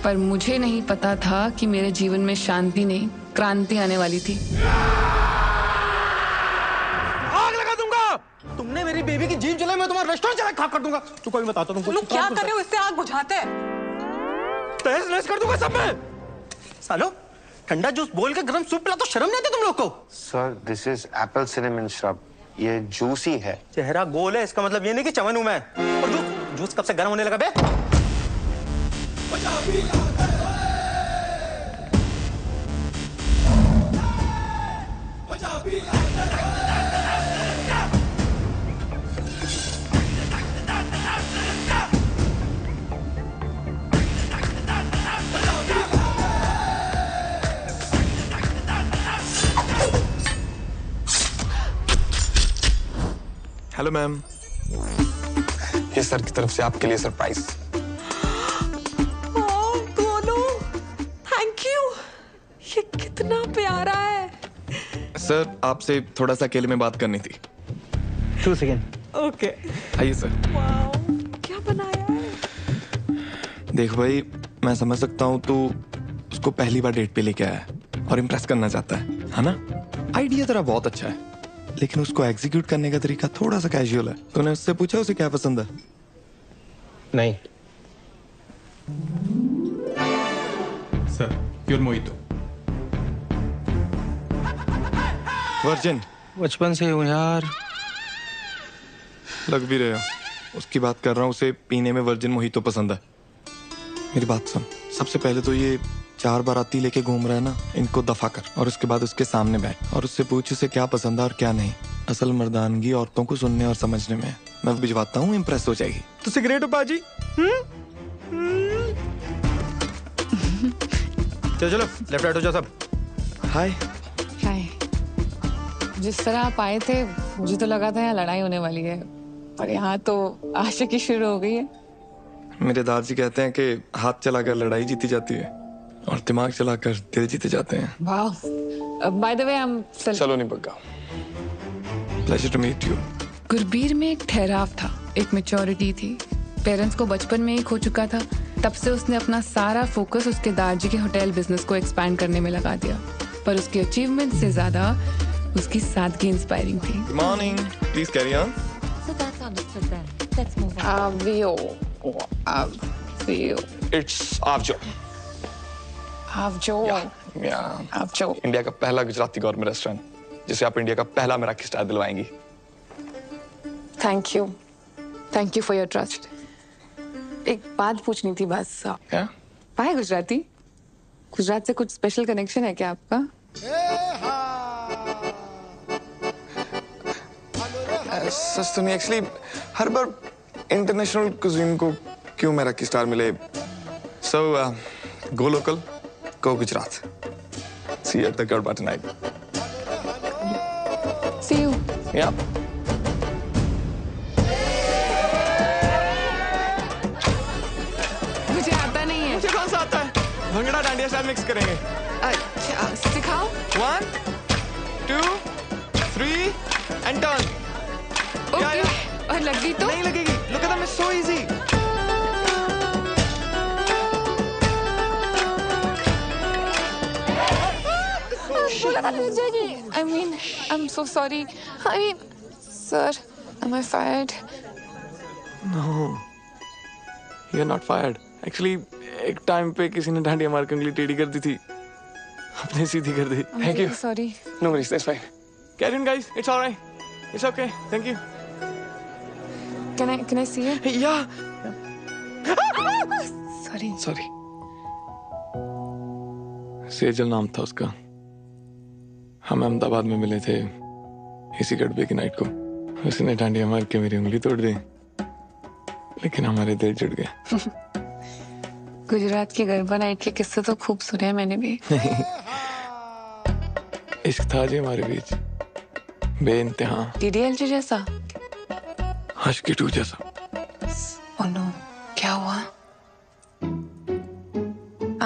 पर मुझे नहीं पता था कि मेरे जीवन में शांति नहीं, क्रांति आने वाली थी। आग लगा दूंगा। तुमने मेरी बेबी की जीभ जलाई, मैं तुम्हारा रेस्टोरेंट चला खाक कर दूंगा। तू कोई बताता तुमको लोग क्या कर रहे हो? इससे आग बुझाते हैं। तहस नहस कर दूंगा सब में। सालो ठंडा जूस बोल के गरम सूप पिला तो शर्म नहीं आती तुम लोग को? Sir this is Apple cinnamon shrub, ये जूसी है। चेहरा गोल है, इसका मतलब ये नहीं कि चमन हूं मैं। और जूस कब से गर्म होने लगा बे? हेलो मैम, ये सर की तरफ से आपके लिए सरप्राइज। Golu, thank you. ये कितना प्यारा है। सर आपसे थोड़ा सा अकेले में बात करनी थी। 2 सेकेंड। ओके। आइए सर। वाओ, क्या बनाया है? देख भाई, मैं समझ सकता हूँ तू उसको पहली बार डेट पे लेके आया है और इम्प्रेस करना चाहता है ना? आइडिया तेरा बहुत अच्छा है, लेकिन उसको एग्जीक्यूट करने का तरीका थोड़ा सा कैजुअल है। तूने उससे पूछा उसे क्या पसंद है? नहीं सर, प्योर मोहितो। वर्जिन। बचपन से हूँ यार। लग भी रहे हो, उसकी बात कर रहा हूँ। उसे पीने में वर्जिन मोहितो पसंद है। मेरी बात सुन, सबसे पहले तो ये 4 बाराती लेके घूम रहा है ना, इनको दफा कर और उसके बाद उसके सामने बैठ और उससे पूछ उसे क्या पसंद है और क्या नहीं। असल मर्दानगी औरतों को सुनने और समझने में। मैं भिजवाता हूँ, इम्प्रेस हो जाएगी। तो सिगरेट बाजी। चलो चलो, लेफ्ट राइट हो जाओ सब। हाय। हाय। जिस तरह आप आए थे मुझे तो लगा था यहाँ लड़ाई होने वाली है, पर यहाँ तो आशिकी शुरू हो गई है। मेरे दादाजी कहते हैं कि हाथ चलाकर लड़ाई जीती जाती है और दिमाग चलाकर दिल जीते जाते हैं। वाह। By the way I am Saloni Bagga. Pleasure to meet you. Gurbir में एक ठहराव था, एक मैच्योरिटी थी। पेरेंट्स को बचपन में ही खो चुका था, तब से उसने अपना सारा फोकस उसके दादाजी के होटल बिजनेस को एक्सपैंड करने में लगा दिया। पर उसकी अचीवमेंट से ज्यादा उसकी सादगी इंस्पायरिंग थी। Good morning, please carry on. So that's understood then. Let's move on. Avio. It's आवजो। आवजो। आवजो। इंडिया का पहला गुजराती गौरमेंट रेस्टोरेंट जिसे आप इंडिया का पहला मेराकी स्टार दिलवाएंगी। Thank you for your trust. एक बात पूछनी थी बस। क्या? पाए गुजराती? गुजरात से कुछ स्पेशल कनेक्शन है क्या आपका? सच तो नहीं, एक्चुअली हर बार इंटरनेशनल कुजीन को क्यों मेराकी स्टार मिले। So go local, go Gujarat. See you at the garba tonight. See you. Yeah. मुझे आता नहीं है। मुझे कौन सा आता है? भंगड़ा डांडिया स्टाइल मिक्स करेंगे। अच्छा, सिखाओ। 1 2 3 एंड टर्न। ओके। और लगी तो? नहीं लगेगी। Look at that, it's so easy. I mean, I'm so sorry. I mean, sir, am I fired? No, you're not fired. Actually, एक टाइम पे किसी ने डांडिया मार के उंगली टेढ़ी कर दी थी, अपने सीधी कर दी। Thank you. Sorry. No worries, that's fine. Carry on, guys. It's all right. It's okay. Thank you. Can I see it? Yeah. Sorry. Sorry. Sejal नाम था उसका। हम अहमदाबाद में मिले थे इसी गड़बे की नाइट को। उसने डांडिया मार के मेरी उंगली तोड़ दी, लेकिन हमारे दिल जुड़ गए। गुजरात की गरबा नाइट के किस्से तो खूब सुने हैं मैंने भी। इश्क था जी हमारे बीच, बेइंतहा। DDLJ जैसा? आशिकी 2 जैसा। Oh no, क्या हुआ?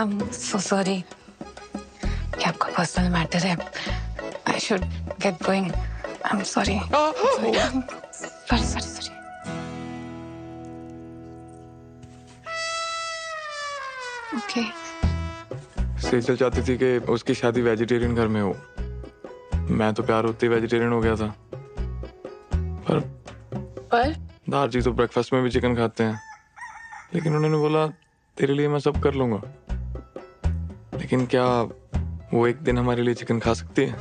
I'm so sorry। क्या आपका पर्सनल मैटर है? I should get going. I'm sorry. Sorry. Okay. Sejal चाहती थी कि उसकी शादी वेजिटेरियन घर में हो। मैं तो प्यार होते ही वेजिटेरियन हो गया था। पर दादाजी तो ब्रेकफास्ट में भी चिकन खाते हैं, लेकिन उन्होंने बोला तेरे लिए मैं सब कर लूंगा। लेकिन क्या वो एक दिन हमारे लिए चिकन खा सकती है?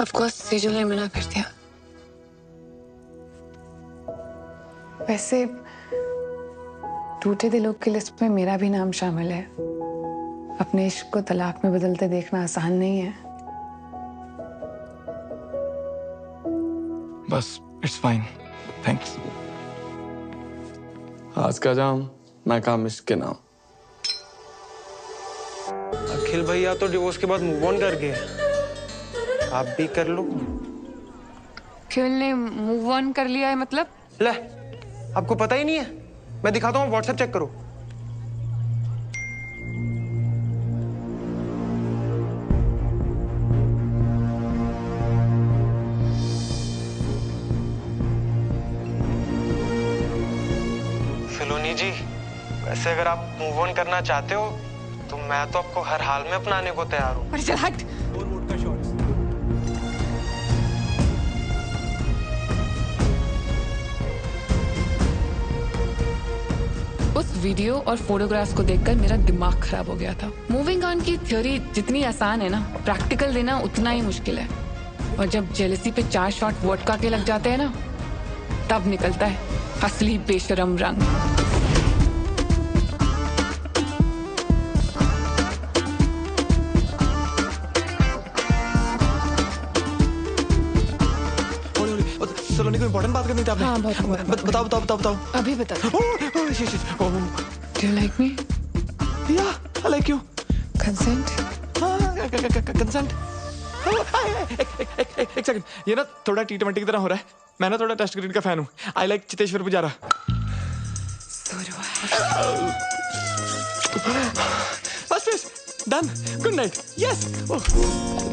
Of course, सेजल ने मना कर दिया। वैसे टूटे दिलों की लिस्ट में मेरा भी नाम शामिल है। अपने इश्क को तलाक में बदलते देखना आसान नहीं है। बस इट्स फाइन, थैंक्स। आज का जाम मैं काम इश्क के नाम। अखिल भैया तो डिवोर्स के बाद मूव ऑन कर गए, आप भी कर लो। अखिल ने मूव ऑन कर लिया है मतलब? ले, आपको पता ही नहीं है? मैं दिखाता हूँ, व्हाट्सएप चेक करो। सलोनी जी, वैसे अगर आप मूव ऑन करना चाहते हो तो मैं तो आपको हर हाल में अपनाने को तैयार हूँ। अरे चल हट। उस वीडियो और फोटोग्राफ्स को देखकर मेरा दिमाग खराब हो गया था। मूविंग ऑन की थ्योरी जितनी आसान है ना, प्रैक्टिकल देना उतना ही मुश्किल है। और जब जेलसी पे 4 शॉट वोडका के लग जाते हैं ना, तब निकलता है असली बेशरम रंग। सलोनी को इम्पोर्टेंट बात करनी थी आपने। हाँ, बहुत बताओ। अभी बता। Do you like me? Yeah, I like you. Consent? हाँ, कंसेंट। एक सेकंड, ये ना थोड़ा T20 की तरह हो रहा है। मैं ना थोड़ा टेस्ट क्रिकेट का फैन हूँ। I like Cheteshwar Pujara. Done, good night. Yes,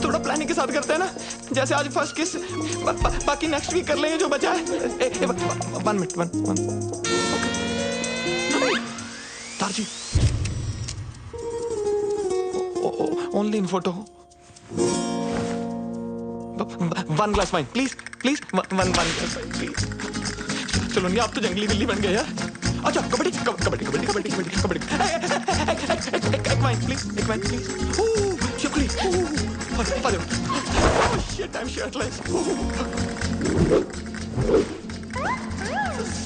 थोड़ा प्लानिंग के साथ करते हैं ना, जैसे आज फर्स्ट किस, बाकी नेक्स्ट वीक कर लेंगे जो बचा है। 1 मिनट, 1 तारजी, only in photo. 1 glass wine please, please. 1 glass wine please. चलो नहीं, आप तो जंगली बिल्ली बन गए यार। अच्छा, कबड्डी कबड्डी कबड्डी कबड्डी कबड्डी कबड्डी। एक वाइन प्लीज, एक वाइन प्लीज। शुक्ली, shit, I am shirtless.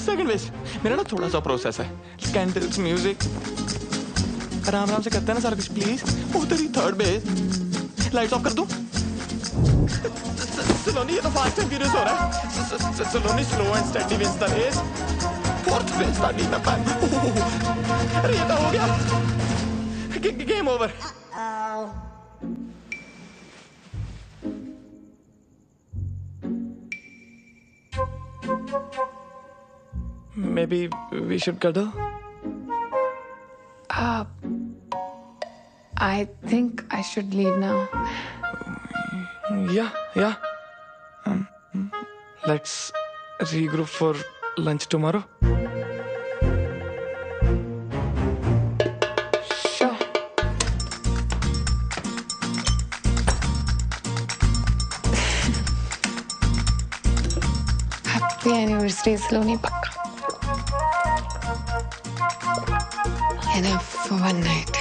Second base, मेरा ना थोड़ा सा प्रोसेस है। कैंडल्स, म्यूजिक, आराम आराम से करते हैं ना सारा कुछ प्लीज। ओ तेरी थर्ड बेस, लाइट्स ऑफ कर दूं? सलोनी, ये तो फास्ट एंड फ्यूरियस हो रहा है। Saloni, slow and steady wins the race. Fourth base था नीना पैन। अरे ये तो हो गया, game over. Maybe we should cuddle? I think I should leave now. Yeah. Let's regroup for lunch tomorrow. Sure. Happy anniversary, Saloni, pakka. Enough for one night.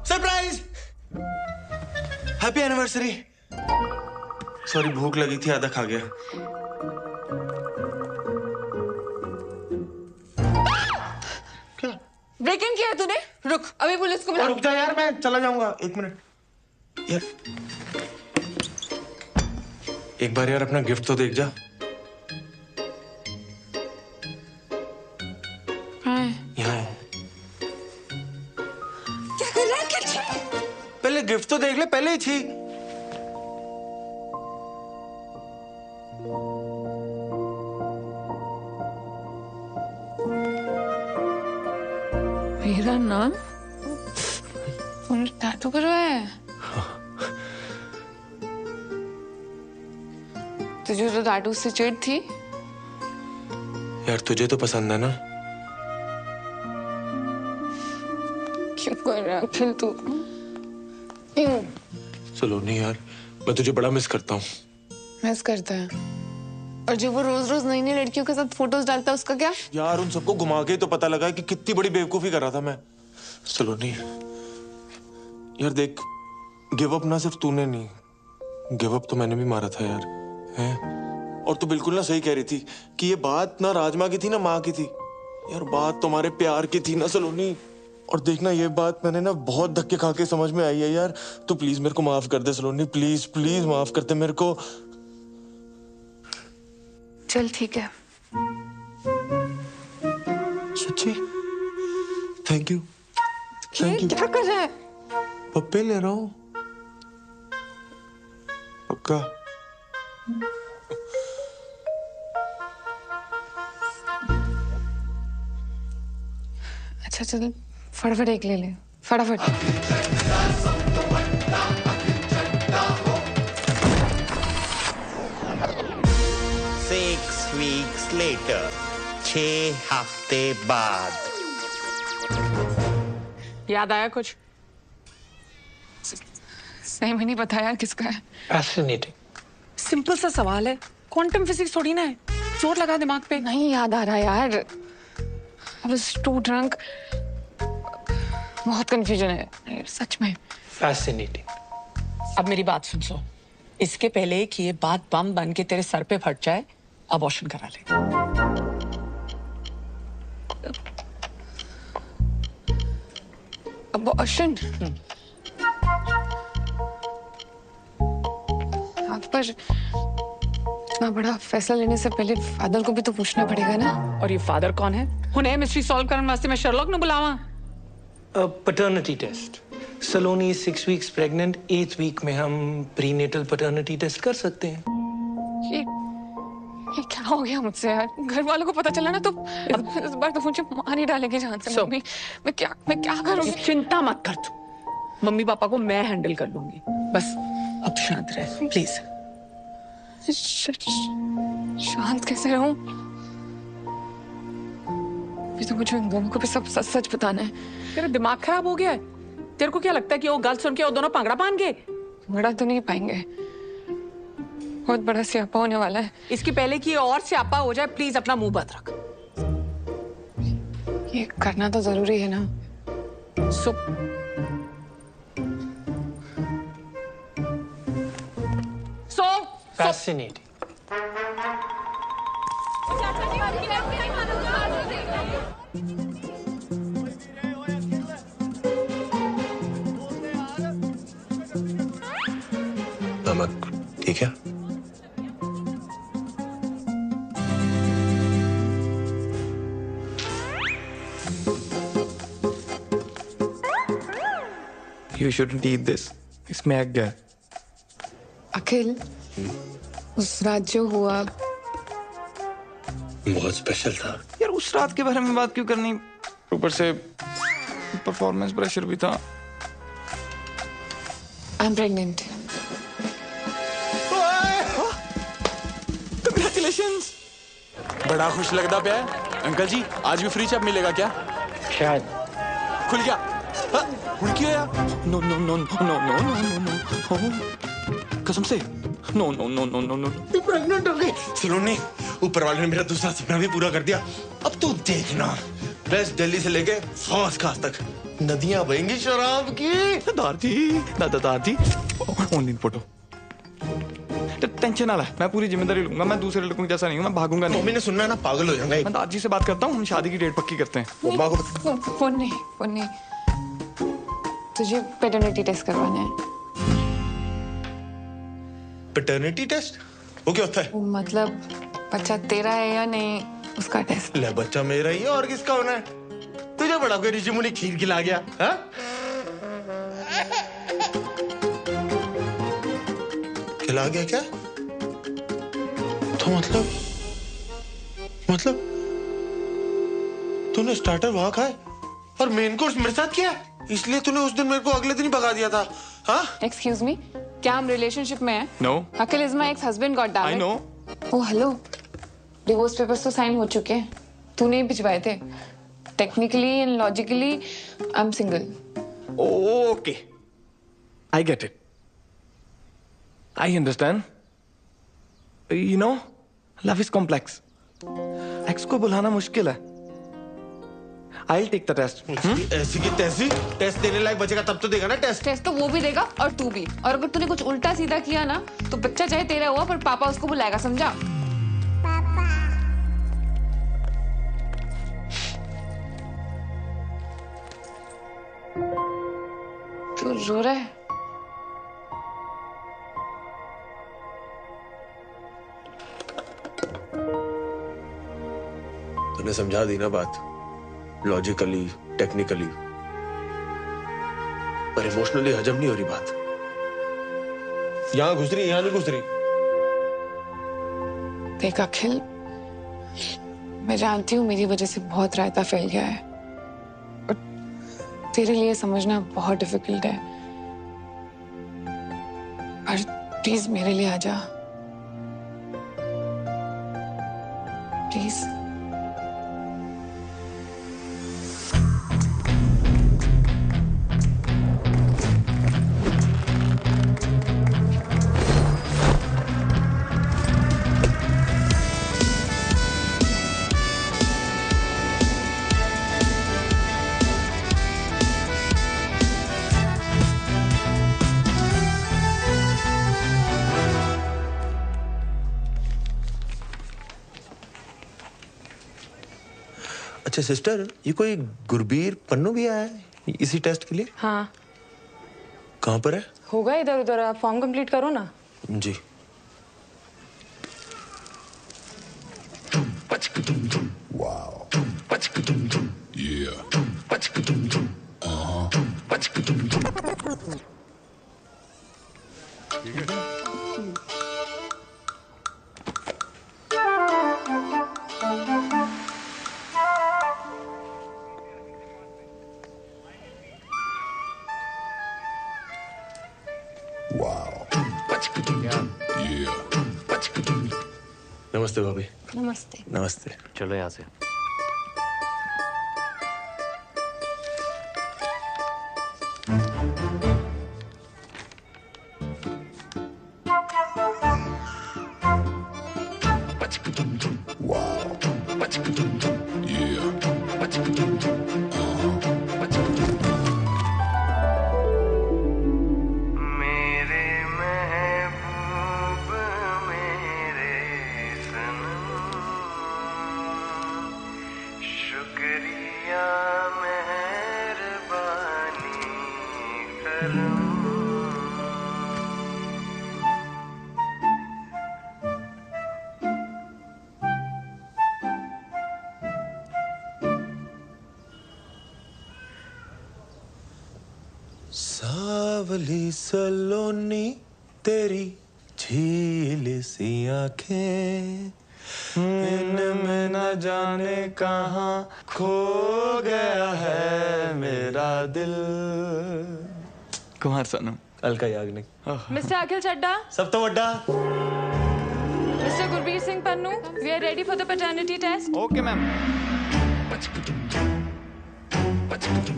Surprise! Happy anniversary. Sorry, भूख लगी थी, आधा खा गया। Break in किया है तूने? रुक, अभी पुलिस को बुला। रुक जा यार, मैं चला जाऊंगा। 1 मिनट यार, एक बार यार अपना गिफ्ट तो देख जा। यहाँ है। क्या कर रहा है? क्या छी? पहले गिफ्ट तो देख ले, पहले ही छी। मेरा नाम? तूने टैटू करवाया है? तुझे तो टैटू से चिढ़ थी। यार तुझे तो पसंद है ना? क्यों कर रहा है अखिल तू? सलोनी यार, मैं तुझे बड़ा मिस करता हूँ। मिस करता है? और जो वो रोज रोज नई नई लड़कियों के साथ फोटोज डालता है, उसका क्या? यार उन सबको घुमा के तो पता लगा कि कितनी बड़ी बेवकूफी कर रहा था मैं। सलोनी यार देख, गिव अप ना सिर्फ तूने नहीं, गिव अप तो मैंने भी मारा था यार, हैं? और तू बिल्कुल ना सही कह रही थी कि ये बात ना राजमा की थी ना माँ की थी। यार बात तुम्हारे प्यार की थी ना सलोनी। और देखना, ये बात मैंने ना बहुत धक्के खा के समझ में आई है यार। तू प्लीज मेरे को माफ कर दे सलोनी, प्लीज प्लीज माफ कर दे मेरे को। चल ठीक है। सच्ची? Thank you, thank you. क्या कर रहा है? पप्पे ले रहा हूँ, पक्का। अच्छा चल, फटाफट एक ले ले, फटाफट। 6 weeks later, 6 हफ्ते बाद। याद आया कुछ? सही में नहीं पता यार किसका है। फैसिनेटिंग। सिंपल सा सवाल है, क्वांटम फिजिक्स थोड़ी ना है। चोट लगा दिमाग पे। नहीं याद आ रहा यार। I was too drunk. बहुत कंफ्यूजन है सच में। फैसिनेटिंग। अब मेरी बात सुन। इसके पहले कि ये बात बम बन के तेरे सर पे फट जाए, अबॉर्शन करा ले। अबॉर्शन? पर इतना बड़ा फैसला लेने से पहले फादर को भी तो पूछना पड़ेगा ना। और ये फादर कौन है? हुने मिस्ट्री सॉल्व करने वास्ते मैं शर्लॉक ने बुलावा। Paternity test. Saloni 6 weeks pregnant, 8th week में हम प्रीनेटल पैटर्निटी टेस्ट कर सकते हैं। ये क्या हो गया मुझसे यार? घर वालों को पता चला ना तो इस बार तो मुझे मार ही डालेंगे जान से। मम्मी मैं क्या करूंगी? चिंता मत कर तू, मम्मी पापा को मैं हैंडल कर लूंगी। बस अब शांत रह प्लीज। शांत कैसे रहूं? अभी तो मुझे उन दोनों को भी सब सच सच बताना है। तेरा दिमाग खराब हो गया है? तेरे को क्या लगता है कि वो गल सुन के वो दोनों पांगड़ा बांध गए? बड़ा तो नहीं पाएंगे, बहुत बड़ा स्यापा होने वाला है। इसके पहले कि और स्यापा हो जाए प्लीज अपना मुंह बंद रख। ये करना तो जरूरी है ना। Fascinating. नमक ठीक है? You shouldn't eat this. इसमें एग है। अखिल, उस रात जो हुआ बहुत स्पेशल था यार। उस रात के बारे में बात क्यों करनी? ऊपर से परफॉर्मेंस प्रेशर भी था। I am pregnant. Congratulations! बड़ा खुश लगता पे है। अंकल जी आज भी फ्री चैप मिलेगा क्या? शायद। खुल गया। खुल गया? No no no no no no no no, कसम से no no no no no no. Pregnant हो गई। सलोनी, ऊपर वाले ने मेरा दूसरा सपना भी पूरा कर दिया। अब तू देखना, वेस्ट दिल्ली से लेके फौज खास तक नदियां बहेंगी शराब की। दादी ऑनलाइन फोटो। टेंशन ना ले, मैं पूरी जिम्मेदारी लूंगा। मैं दूसरे लड़कों जैसा नहीं हूँ, मैं भागूंगा नहीं। मम्मी ने सुनना है ना, पागल हो जाऊंगा। मैं दादी से बात करता हूँ, हम शादी की डेट पक्की करते हैं। मम्मा को फोन नहीं, तुझे पैटर्निटी टेस्ट करवाना है। Paternity test? वो क्या होता है? मतलब बच्चा तेरा है या नहीं उसका टेस्ट। ले बच्चा मेरा ही है और किसका होना है? तुझे बड़ा कोई ऋषि मुनि खीर खिला गया? हाँ? खिला गया क्या? तो मतलब तूने स्टार्टर वहां खाए और मेन कोर्स मेरे साथ किया, इसलिए तूने उस दिन मेरे को अगले दिन ही भगा दिया था। हाँ? एक्सक्यूज मी, क्या हम रिलेशनशिप में हैं? No. Akhil is my ex husband, god damn it. I know. Oh hello, divorce papers तो साइन हो चुके हैं, तूने ही भिजवाए थे। Technically and logically I am single. Okay, I get it, I understand. You know, love is complex. Ex को बुलाना मुश्किल है। I'll take the test. ऐसी की तैसी टेस्ट देने लायक बचेगा तब तो देगा ना टेस्ट। टेस्ट तो वो भी देगा और तू भी। और अगर तूने कुछ उल्टा सीधा किया ना तो बच्चा चाहे तेरा हुआ पर पापा उसको बुलाएगा, समझा? तू रो रहा है? तूने समझा दी ना बात, लॉजिकली टेक्निकली, पर इमोशनली हजम नहीं हो रही बात। यहां घुस रही, यहां नहीं घुस रही। देख अखिल, मैं जानती हूँ मेरी वजह से बहुत रायता फैल गया है और तेरे लिए समझना बहुत डिफिकल्ट है, पर प्लीज मेरे लिए आ जा प्लीज। अच्छा सिस्टर, ये कोई गुरबीर पन्नू भी आया है इसी टेस्ट के लिए? हाँ। कहाँ पर है? होगा इधर उधर, आप फॉर्म कंप्लीट करो ना। जी। Wow. Yeah. Wow. Yeah. नमस्ते भाभी। नमस्ते। नमस्ते। चलो यहाँ से। Wow. Yeah. सावली सलोनी तेरी झील सी आंखें इनमें न जाने कहाँ खो गया है मेरा दिल। कुमार सानू कल का याग्निक। मिस्टर अखिल चड्डा, सब तो वड्डा। Mister Gurbir Singh Pannu, we are ready for the paternity test. Okay ma'am.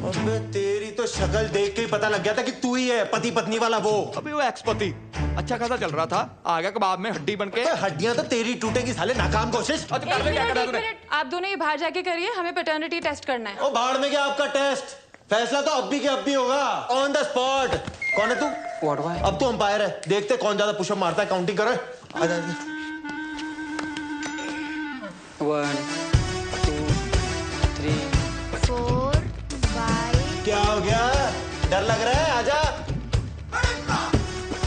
अबे तेरी तो शक्ल देख के ही पता लग गया था कि तू ही है पति पत्नी वाला वो। अबे वो एक्स पति अच्छा खासा चल रहा था, आ गया कबाब में हड्डी बनके। हड्डियां तो तेरी टूटेगी साले, नाकाम कोशिश। कर ले क्या करा तूने? आप दोनों ये बाहर जाके करिए, हमें पैटर्निटी टेस्ट करना है। ओ बाहर में क्या आपका टेस्ट? फैसला तो अब भी के अब भी होगा, ऑन द स्पॉट। कौन है तू? अब तू अंपायर है, देखते कौन ज्यादा पुशअप मारता है, काउंटिंग करे। आजा 1 2 3 4 5। क्या हो गया? डर लग रहा है? आजा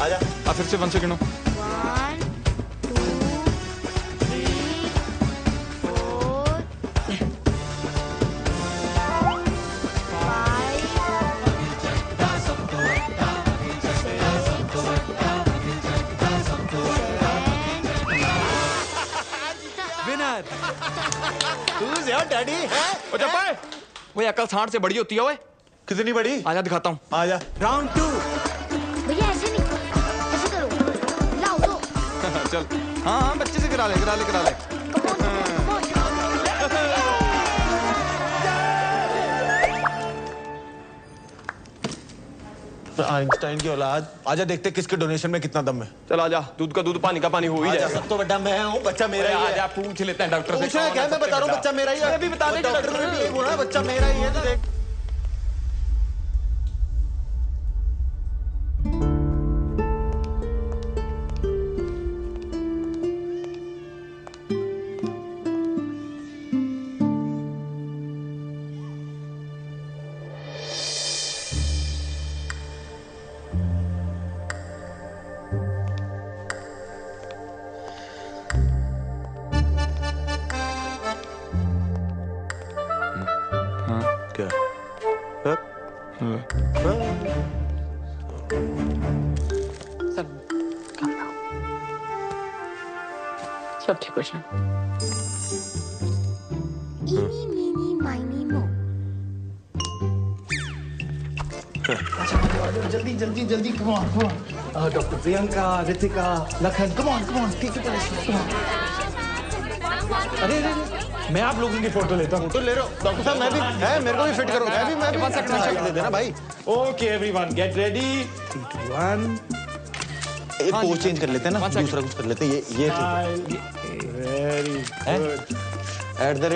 आजा। फिर से 1 second. 1 2 3 4 winner. Who's your daddy है? ओ चप्पा, वो अकल सांड से बड़ी होती है। ओए कितनी बड़ी? आजा दिखाता हूँ। आजा। राउंड 2। भैया ऐसे नहीं, ऐसे करो, लाओ दो। चल हाँ हाँ बच्चे से करा ले करा ले करा ले। आइंस्टाइन की औलाद। आजा देखते किसके डोनेशन में कितना दम है। चल आजा, दूध का दूध पानी का पानी हो ही जाएगा। सब तो बड़ा मैं हूँ, बच्चा मेरा ही है। आजा पूछ लेते हैं डॉक्टर से। पूछना क्या? मैं बता रहा हूँ बच्चा मेरा ही है। अभी बता दे डॉक्टर ने भी यही बोला, बच्चा मेरा ही है। तो देख सब ठीक हो जाए। इनी मीनी माइनी मो। जल्दी जल्दी जल्दी come on come on doctor Priyanka Ritika Lakhan come on ठीक है अरे मैं आप लोगों की फोटो लेता हूँ। फोटो ले रहा हूँ डॉक्टर साहब? मैं भी है, मेरे को भी फिट करो। मैं भी 1 सेकंड दे देना भाई। Okay everyone get ready. 3 2 1। एक पोज चेंज कर लेते हैं ना, दूसरा कुछ कर लेते हैं। ये वेरी गुड।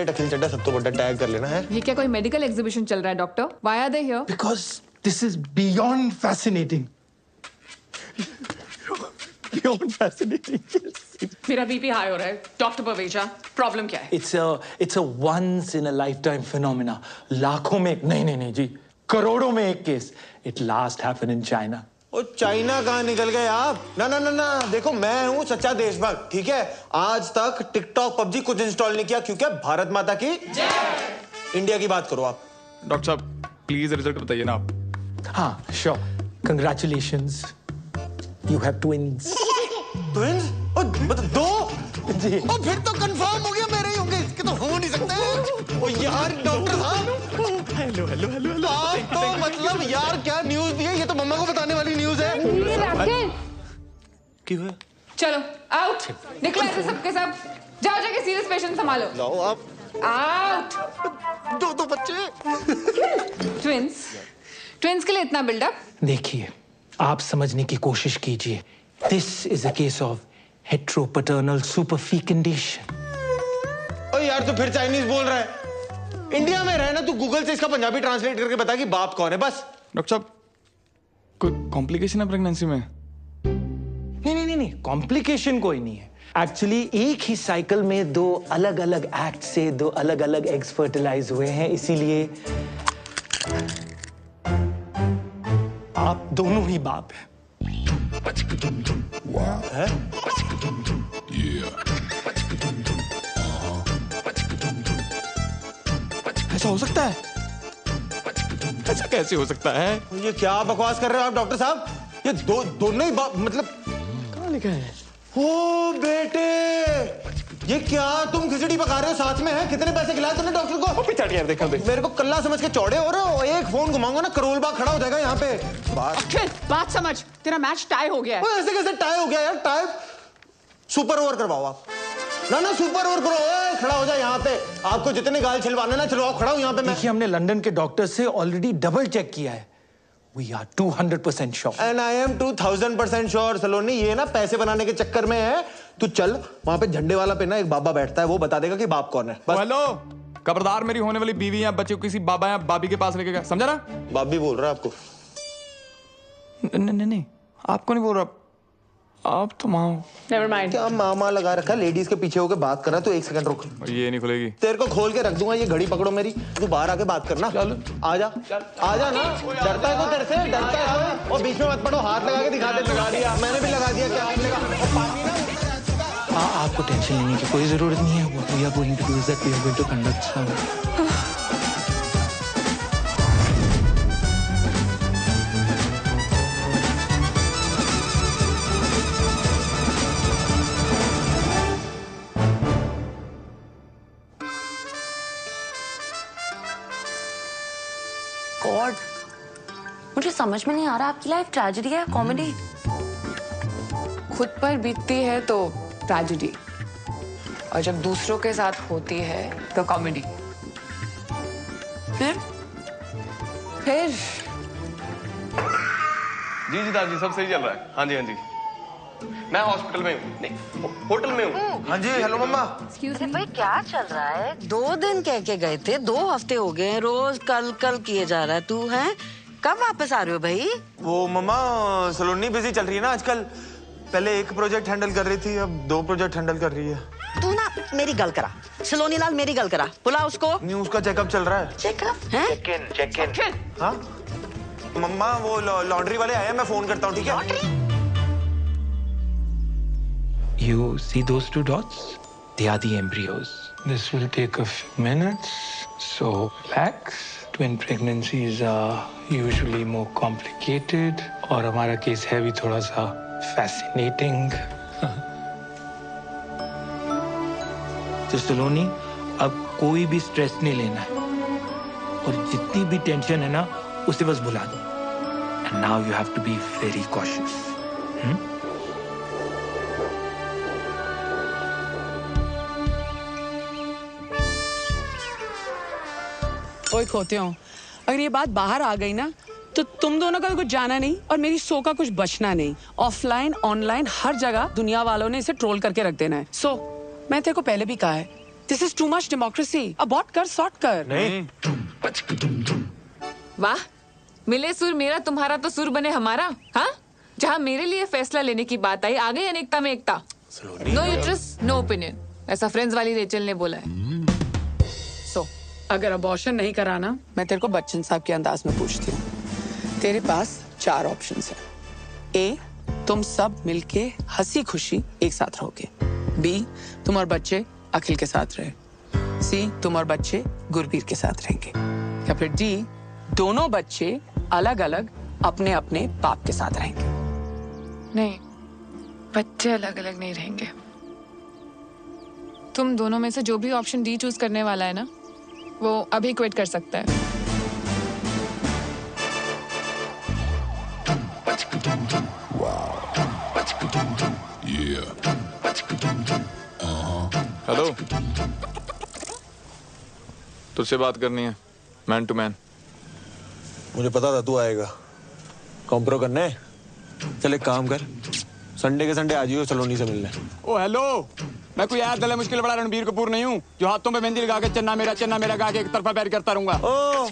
@अखिल चड्डा सब तो बड़ा टैग कर लेना है। ये क्या कोई मेडिकल एग्जीबिशन चल रहा है doctor? Why are they here? because this is beyond fascinating beyond fascinating मेरा बीपी हाई हो रहा है डॉक्टर पवेजा, प्रॉब्लम क्या है? It's a once in a lifetime phenomena. लाखों में एक नहीं जी, करोड़ों में एक केस. It last happened in China. ओ चाइना कहाँ निकल गए आप? ना ना ना ना, देखो मैं हूँ सच्चा देशभक्त, ठीक है? आज तक टिकटॉक पबजी कुछ इंस्टॉल नहीं किया क्योंकि भारत माता की जय। इंडिया की बात करो आप। डॉक्टर साहब प्लीज रिजल्ट बताइए ना आप। हाँ sure, congratulations, you have twins. Twins? मतलब दो? जी। और फिर तो कंफर्म हो गया मेरे ही होंगे, इसके तो हो नहीं सकते। ओ यार डॉक्टर साहब, हेलो हेलो हेलो। आप तो मतलब यार क्या न्यूज दी है, ये तो मम्मा को बताने वाली न्यूज है। क्यों है? चलो आउट, निकलो ऐसे सबके सब, जाओ जाके सीरियस पेशेंट संभालो। जाओ आप। आउट। दो बच्चे। ट्विंस, ट्विंस के लिए इतना बिल्डअप? देखिए, आप समझने की कोशिश कीजिए। This is a case of heteropaternal superfecundation. ओ यार तो फिर चाइनीज बोल रहा है। इंडिया में रहे ना, तू गूगल से इसका पंजाबी ट्रांसलेट करके बता कि बाप कौन है बस। डॉक्टर साहब कोई कॉम्प्लिकेशन है प्रेगनेंसी में? नहीं, कॉम्प्लिकेशन कोई नहीं है। एक्चुअली एक ही साइकिल में दो अलग अलग एक्ट से दो अलग अलग एग्स फर्टिलाइज हुए हैं, इसीलिए आप दोनों ही बाप हैं। है? ऐसा हो सकता है? ऐसा कैसे हो सकता है? ये क्या बकवास कर रहे हो आप डॉक्टर साहब? ये दोनों ही मतलब कहाँ लिखा है? ओ बेटे, ये क्या तुम खिचड़ी पका रहे हो साथ में है? कितने पैसे खिलाए तुमने डॉक्टर को? पिछाड़ी यार देखा देख। मेरे को कल्ला समझ के चौड़े हो रहे हो। एक फोन घुमाऊंगा ना करोल बाग खड़ा हो जाएगा यहाँ पे। बात समझ, तेरा मैच टाई हो गया है। ऐसे कैसे टाई हो गया यार? टाई सुपर ओवर करवाओ आप। ना सुपर ओवर करो, खड़ा हो जाए यहाँ पे। आपको जितने गाल छिलवाने ना छिलवाओ, खड़ा हूँ यहाँ पे मैं। देखिए, हमने लंदन के डॉक्टर से ऑलरेडी डबल चेक किया है। We are 200% sure. And I am 2000% sure, सलोनी। ये ना पैसे बनाने के चक्कर में है। तू चल वहाँ पे झंडे वाला पे ना एक बाबा बैठता है, वो बता देगा कि बाप कौन है। बस। हेलो, खबरदार मेरी होने वाली बीवी या बच्चे को किसी बाबा या बाबी के पास लेके गया, समझा ना? बाबी बोल रहा है आपको? नहीं, आपको नहीं बोल रहा। आप तो माँ हो। Never mind. क्या मामा लगा रखा? लेडीज के पीछे होकर बात कर रहा है, तो एक सेकंड रुक। ये नहीं खुलेगी। तेरे को खोल के रख दूंगा, ये घड़ी पकड़ो मेरी। तू बाहर आके बात करना। चल आजा ना। डरता है तो तेरे से डरता है, और बीच में मत पड़ो। हाथ लगा के दिखा दे। लगा दिया, मैंने भी लगा दिया। क्या हाथ लगा? पानी ना। आपको टेंशन लेने की कोई जरूरत नहीं है। What we are going to do is that we are going to conduct some God, मुझे समझ में नहीं आ रहा आपकी लाइफ ट्रेजेडी है कॉमेडी? खुद पर बीतती है तो ट्रेजेडी, और जब दूसरों के साथ होती है तो कॉमेडी। फिर जी दादी सब सही चल रहा है। हाँ जी मैं हॉस्पिटल में हूँ, नहीं होटल में हूँ। हाँ जी हेलो मम्मा। अरे भाई क्या चल रहा है? 2 दिन कह के गए थे, 2 हफ्ते हो गए, रोज कल किए जा रहा है तू है। कब वापस आ रहे हो भाई? वो मम्मा सलोनी बिजी चल रही है ना आजकल। पहले एक प्रोजेक्ट हैंडल कर रही थी, अब 2 प्रोजेक्ट हैंडल कर रही है। तू ना मेरी गल करा, सलोनी लाल मेरी गल करा, बुला उसको। नहीं उसका चेकअप चल रहा है। चेकअप है? Check in. हाँ मम्मा वो लॉन्ड्री वाले आए हैं, मैं फोन करता हूँ, ठीक है? You see those 2 dots? They are the embryos. This will take a few minutes, so relax. Twin pregnancies are usually more complicated, और हमारा केस है भी थोड़ा सा fascinating. तो सलोनी, अब कोई भी स्ट्रेस नहीं लेना है, और जितनी भी टेंशन है ना उसे बस भुला दो। And now you have to be very cautious. ओए खोते हो, अगर ये बात बाहर आ गई ना तो तुम दोनों का कुछ जाना नहीं और मेरी सो का कुछ बचना नहीं। ऑफलाइन ऑनलाइन हर जगह दुनिया वालों ने इसे ट्रोल करके रख देना है। सो मैं तेरे को पहले भी कहा है, this is too much democracy. Abort कर, सॉर्ट कर। नहीं। वाह, मिले सुर मेरा तुम्हारा तो सुर बने हमारा। हाँ, जहाँ मेरे लिए फैसला लेने की बात आई, आ गई अनेकता में एकता। नो यूट्रस नो ओपिनियन, ऐसा फ्रेंड्स वाली रेचल ने बोला है। सो अगर अबॉर्शन नहीं कराना, मैं तेरे को बच्चन साहब के अंदाज में पूछती हूँ। तेरे पास 4 ऑप्शंस हैं। ए, तुम सब मिलके हंसी खुशी एक साथ रहोगे। बी, तुम और बच्चे अखिल के साथ रहे। सी, तुम और बच्चे गुरबीर के साथ रहेंगे। या फिर डी, दोनों बच्चे अलग अलग अपने अपने बाप के साथ रहेंगे। नहीं, बच्चे अलग अलग नहीं रहेंगे। तुम दोनों में से जो भी ऑप्शन डी चूज करने वाला है ना, वो अभी क्विट कर सकता है। हेलो, तुझसे बात करनी है, मैन टू मैन। मुझे पता था तू आएगा। कॉम्प्रो करने? चल एक काम कर, संडे के संडे आ जाइयो सलोनी से मिलने। ओ हेलो, मैं कोई यार दले मुश्किल बड़ा रणबीर कपूर नहीं हूँ जो हाथों पे मेहंदी लगा के चन्ना मेरा गा के एक तरफा पैर करता रहूंगा। ओ,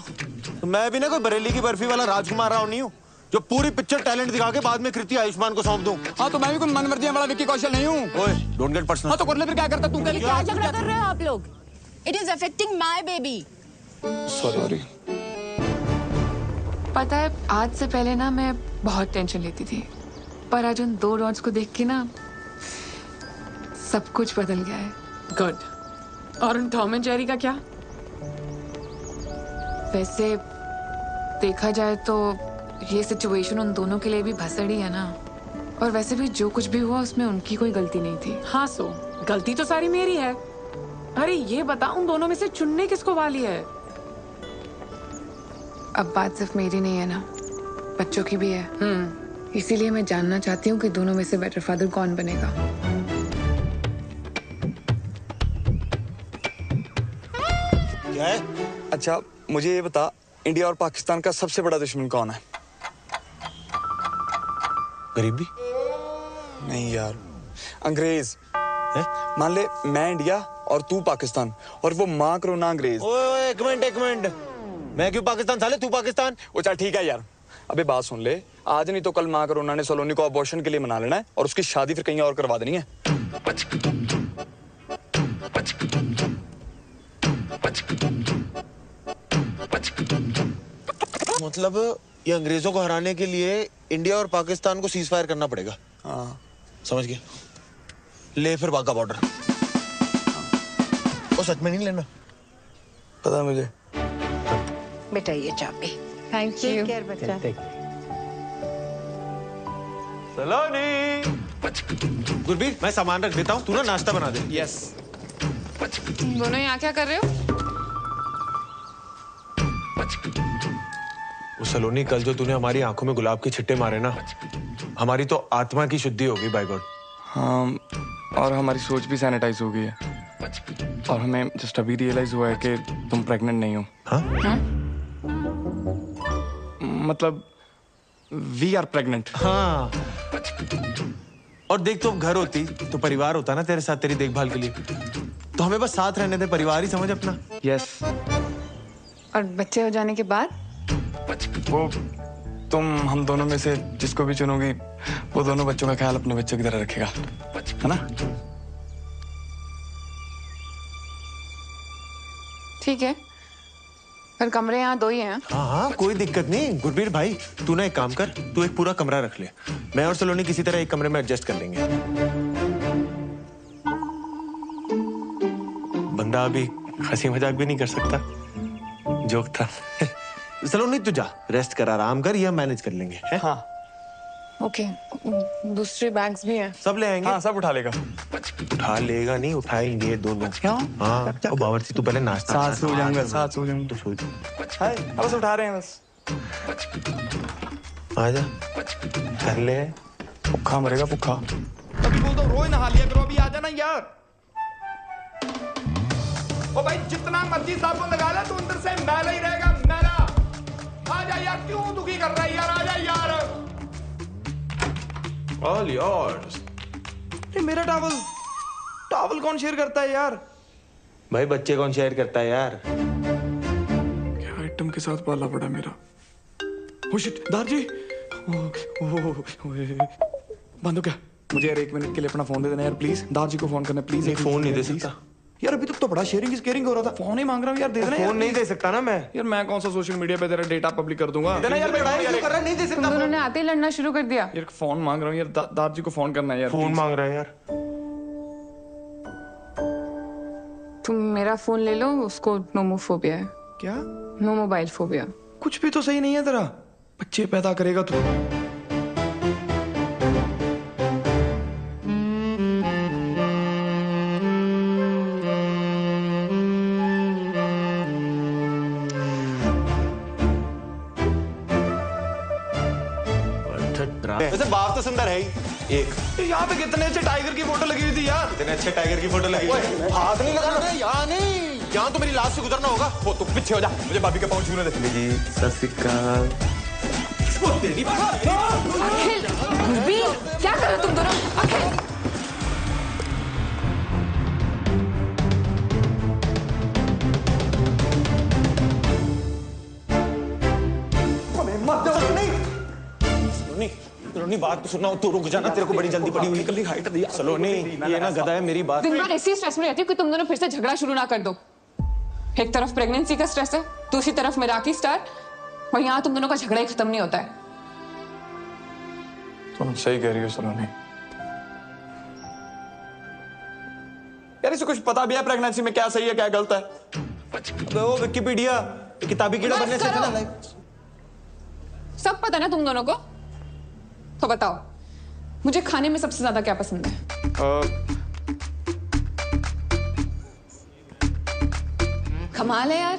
तो मैं भी ना कोई बरेली की बर्फी वाला राजकुमार राव नहीं हूँ जो पूरी पिक्चर टैलेंट दिखा के बाद में कृति आयुष्मान को सौंप दूं। हाँ, तो मैं भी कोई मनमर्जी वाला विक्की कौशल नहीं हूँ। ओए, डोंट गेट पर्सनल। हाँ, तो करले फिर क्या करता तू? क्या झगड़ा कर रहे हो आप लोग? It is affecting my baby. Sorry. पता है, आज से पहले ना मैं बहुत टेंशन लेती थी, पर आज उन 2 डॉट्स को देख के ना सब कुछ बदल गया है। गुड। और उन टॉम एंड जेरी का क्या? वैसे देखा जाए तो ये सिचुएशन उन दोनों के लिए भी भसड़ी है ना, और वैसे भी जो कुछ भी हुआ उसमें उनकी कोई गलती नहीं थी। हाँ, सो गलती तो सारी मेरी है। अरे ये बता, उन दोनों में से चुनने किसको वाली है? अब बात सिर्फ मेरी नहीं है ना, बच्चों की भी है। इसीलिए मैं जानना चाहती हूँ कि दोनों में से बेटर फादर कौन बनेगा। क्या है? अच्छा, मुझे ये बता, इंडिया और पाकिस्तान का सबसे बड़ा दुश्मन कौन है? गरीबी? नहीं यार, अंग्रेज। मान ले मैं इंडिया और तू पाकिस्तान, और वो माँ करो ना अंग्रेज। ओए, एक मिनट। मैं क्यों पाकिस्तान साले, तू पाकिस्तान? वो चल ठीक है यार। अबे बात सुन ले, आज नहीं तो कल माँ करोना ने सलोनी को अबॉर्शन के लिए मना लेना है और उसकी शादी फिर कहीं और करवा देनी है। मतलब ये अंग्रेजों को हराने के लिए इंडिया और पाकिस्तान को सीज फायर करना पड़ेगा। हाँ, समझ गया। ले फिर वाघा बॉर्डर। वो सच में नहीं लेना? पता मुझे। बेटा ये चाबी। Thank you. केयर बच्चा। सलोनी। गुरबीर, मैं सामान रख देता हूँ, तू ना नाश्ता बना दे। यस। तुम दोनों यहाँ क्या कर रहे हो? वो सलोनी, कल जो तूने हमारी आंखों में गुलाब के छिट्टे मारे ना, हमारी तो आत्मा की शुद्धि होगी बाय गॉड। हाँ, और हमारी सोच भी सैनिटाइज हो गई है, और हमें जस्ट अभी रियलाइज हुआ है कि तुम प्रेग्नेंट नहीं हो। हाँ? मतलब वी आर प्रेग्नेंट। हाँ, और देख, तो घर होती तो परिवार होता ना तेरे साथ, तेरी देखभाल के लिए। तो हमें बस साथ रहने दे, परिवार ही समझ अपना। यस। और बच्चे हो जाने के बाद? वो तुम हम दोनों में से जिसको भी चुनोगी, वो दोनों बच्चों का ख्याल अपने बच्चों की तरह रखेगा, है ना? ठीक है, पर कमरे यहाँ 2 ही हैं। हाँ, कोई दिक्कत नहीं। गुरबीर भाई, तू ना एक काम कर, तू एक पूरा कमरा रख ले। मैं और सलोनी किसी तरह एक कमरे में एडजस्ट कर लेंगे। बंदा अभी हंसी मजाक भी नहीं कर सकता, जोक था। सलोनी तू जा, रेस्ट कर, आराम कर, ये मैनेज कर लेंगे। है? हाँ। ओके, दूसरे बैग्स भी हैं। सब ले आएंगे। हाँ, सब उठा लेगा। उठा लेगा नहीं, उठाएंगे दोनों। क्यों? हाँ, तो बावर्ची तू पहले नाश्ता। साथ सो जाऊंगा, साथ सो जाऊंगा। तो सो जा। हाय, बस उठा रहे हैं बस। आजा, कर ले। भूखा मरेगा, भूखा। अभी बोल दो, रोज नहा लिया करो, अभी आ जाना यार। ओ भाई, जितना मर्जी साबुन लगा ले, तू अंदर से मैला ही रहेगा, मैला। आजा यार, क्यों दुखी कर रहा है यार? आजा यार। All yours. ये मेरा टॉवल कौन शेयर करता है यार? भाई, बच्चे कौन शेयर करता है यार? क्या आइटम के साथ पाला पड़ा मेरा। ओ शिट, दारजी। बंद हो क्या? मुझे यार 1 मिनट के लिए अपना फोन दे देना यार प्लीज। दारजी को फोन करना प्लीज। नहीं, फोन नहीं दे सकता। यार अभी तक तो बड़ा शेयरिंग इज केयरिंग हो रहा था। फोन ही मांग रहा हूँ यार, दे देना। फोन नहीं दे सकता ना मैं। यार मैं कौन सा सोशल मीडिया पे तेरा डेटा पब्लिक कर दूंगा। देना यार, मैं क्यों कर रहा, नहीं दे सकता। तुम दोनों ने आते ही लड़ना शुरू कर दिया। यार फोन मांग रहा हूँ यार, दाद जी को फोन करना है यार। फोन मांग रहा है यार। तुम मेरा फोन ले लो, उसको नोमोफोबिया है। क्या? No mobile phobia. कुछ भी तो सही नहीं है तेरा। बच्चे पैदा करेगा तू। वैसे बाप तो सुंदर है ही। एक यहाँ पे कितने अच्छे टाइगर की फोटो लगी हुई थी यार। इतने अच्छे टाइगर की फोटो लगी हुई है। हाथ नहीं लगाना यहाँ नहीं, यहाँ तो मेरी लाश से गुजरना होगा। वो तू पीछे हो जा, मुझे भाभी का पाँव छूने दे। जी सत श्री अकाल। अखिल, गुरबीर, क्या कर रहे हो तुम दोनों? अखिल, सलोनी बात तो सुनना, तू रुक जाना, तेरे को बड़ी जल्दी पड़ी हुई। कल हाइट दिया सलोनी, ये ना गधा है, मेरी बात। दिन भर ऐसी स्ट्रेस में रहती हूँ कि तुम दोनों फिर से झगड़ा शुरू ना कर दो। एक तरफ प्रेगनेंसी का स्ट्रेस है, दूसरी तरफ मिराकी स्टार, और यहाँ तुम दोनों का झगड़ा ही खत्म नहीं होता है। तुम सही कह रही हो सलोनी। यार इसे कुछ पता भी है प्रेगनेंसी में क्या सही है क्या गलत है? वो विकिपीडिया किताबी कीड़ा बनने से चला। सब पता ना तुम दोनों को। तो बताओ, मुझे खाने में सबसे ज्यादा क्या पसंद है? कमाल है यार,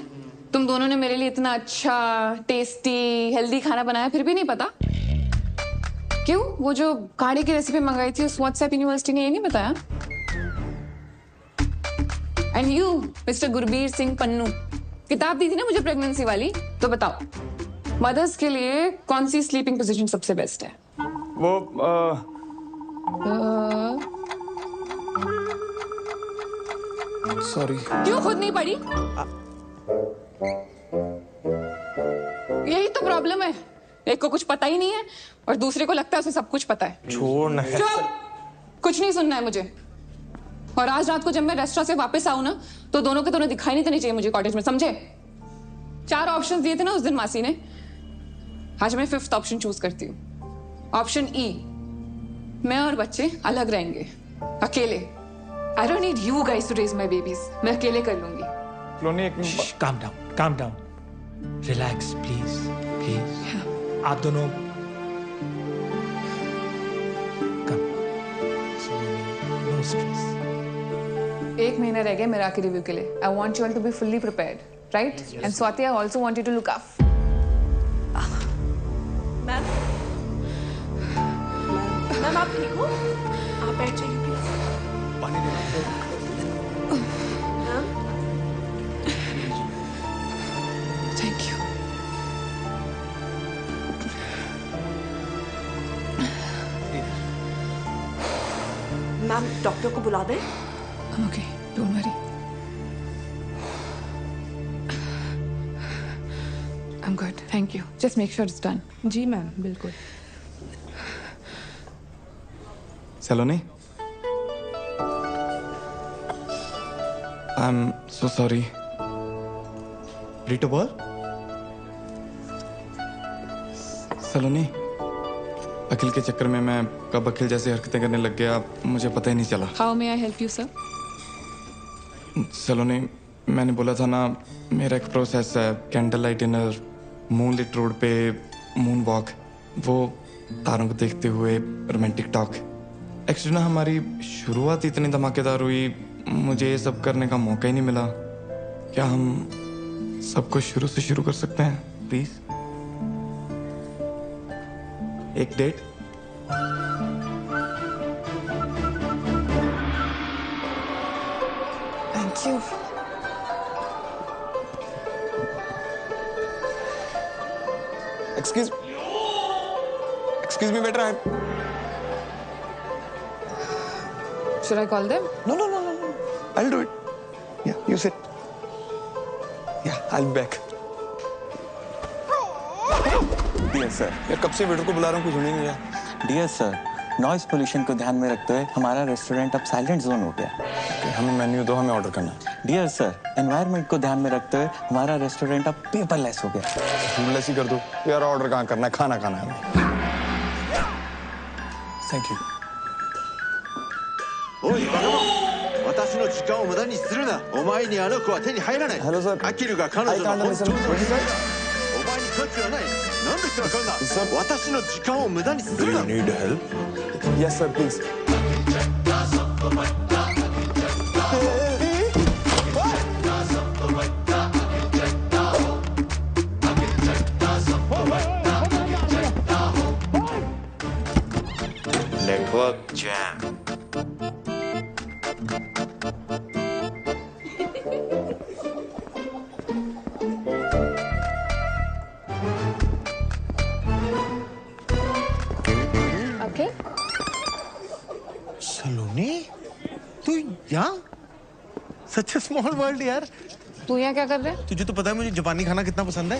तुम दोनों ने मेरे लिए इतना अच्छा, टेस्टी, हेल्दी खाना बनाया, फिर भी नहीं पता। क्यों? वो जो गाड़ी की रेसिपी मंगाई थी उस व्हाट्सएप यूनिवर्सिटी ने ये नहीं बताया? And you mister Gurbir Singh Pannu, किताब दी थी ना मुझे प्रेगनेंसी वाली, तो बताओ मदर्स के लिए कौन सी स्लीपिंग पोजीशन सबसे बेस्ट है? वो सॉरी। क्यों खुद नहीं पढ़ी? यही तो प्रॉब्लम है, एक को कुछ पता ही नहीं है और दूसरे को लगता है उसे सब कुछ पता है। छोड़ ना। चुप, कुछ नहीं सुनना है मुझे। और आज रात को जब मैं रेस्टोरेंट से वापस आऊं ना, तो दोनों के दोनों दिखाई नहीं देने चाहिए मुझे कॉटेज में, समझे? 4 ऑप्शंस दिए थे ना उस दिन मासी ने, आज मैं 5th ऑप्शन चूज करती हूँ। ऑप्शन ई, मैं और बच्चे अलग रहेंगे, अकेले। I don't need you guys to raise my babies, मैं अकेले कर लूंगी। सलोनी एक calm down, calm down, relax please, please. आप दोनों नो स्ट्रेस। 1 महीना रह गया मेरा के रिव्यू के लिए। I want you all to be fully prepared, right? And Swati, I also want you to look after. Ma'am, ma'am आप ठीक हो? आप बैठ जाइए please. Ma'am, thank you. Ma'am doctor को बुला दें? Okay, don't worry. I'm good. Thank you. Just make sure it's done. जी मैम, बिल्कुल। Saloni, I am so sorry. रीटो बोल। सलोनी, अखिल के चक्कर में मैं कब अखिल जैसी हरकतें करने लग गया मुझे पता ही नहीं चला। How may I help you, sir? सलोनी, मैंने बोला था ना, मेरा एक प्रोसेस है, candle light dinner, moonlit road पे मून वॉक, वो तारों को देखते हुए रोमांटिक टॉक। एक्चुअली ना हमारी शुरुआत इतनी धमाकेदार हुई, मुझे ये सब करने का मौका ही नहीं मिला। क्या हम सब कुछ शुरू से शुरू कर सकते हैं प्लीज? एक date? Thank you. Excuse me, waiter. Should I call them? No. I'll do it. Yeah, you sit. Yeah, I'll be back. Dear sir, यार कब से वेटर को बुला रहा हूँ, कुछ नहीं है। डियर सर, नॉइज पोल्यूशन को ध्यान में रखते हुए हमारा रेस्टोरेंट अब साइलेंट जोन हो गया। हमें मेन्यू दो, हमें ऑर्डर करना है। डियर सर, एनवायरनमेंट को ध्यान में रखते हुए हमारा रेस्टोरेंट अब पेपरलेस हो गया। फूडलेस ही कर दो यार, ऑर्डर कहाँ करना है, खाना खाना है। Thank you. おいバカ者、私の時間を無駄にするな。お前にあの子は手に入らない。アキルが彼女の本当の人だ。お前に価値はない。なんでわかるんだ。私の時間を無駄にするな。 Do you need help? Yes sir, please. Network jam. सलोनी, तू यहाँ? सच स्मॉल वर्ल्ड यार। तू यहाँ क्या कर रहा है? तुझे तो पता है मुझे जापानी खाना कितना पसंद है।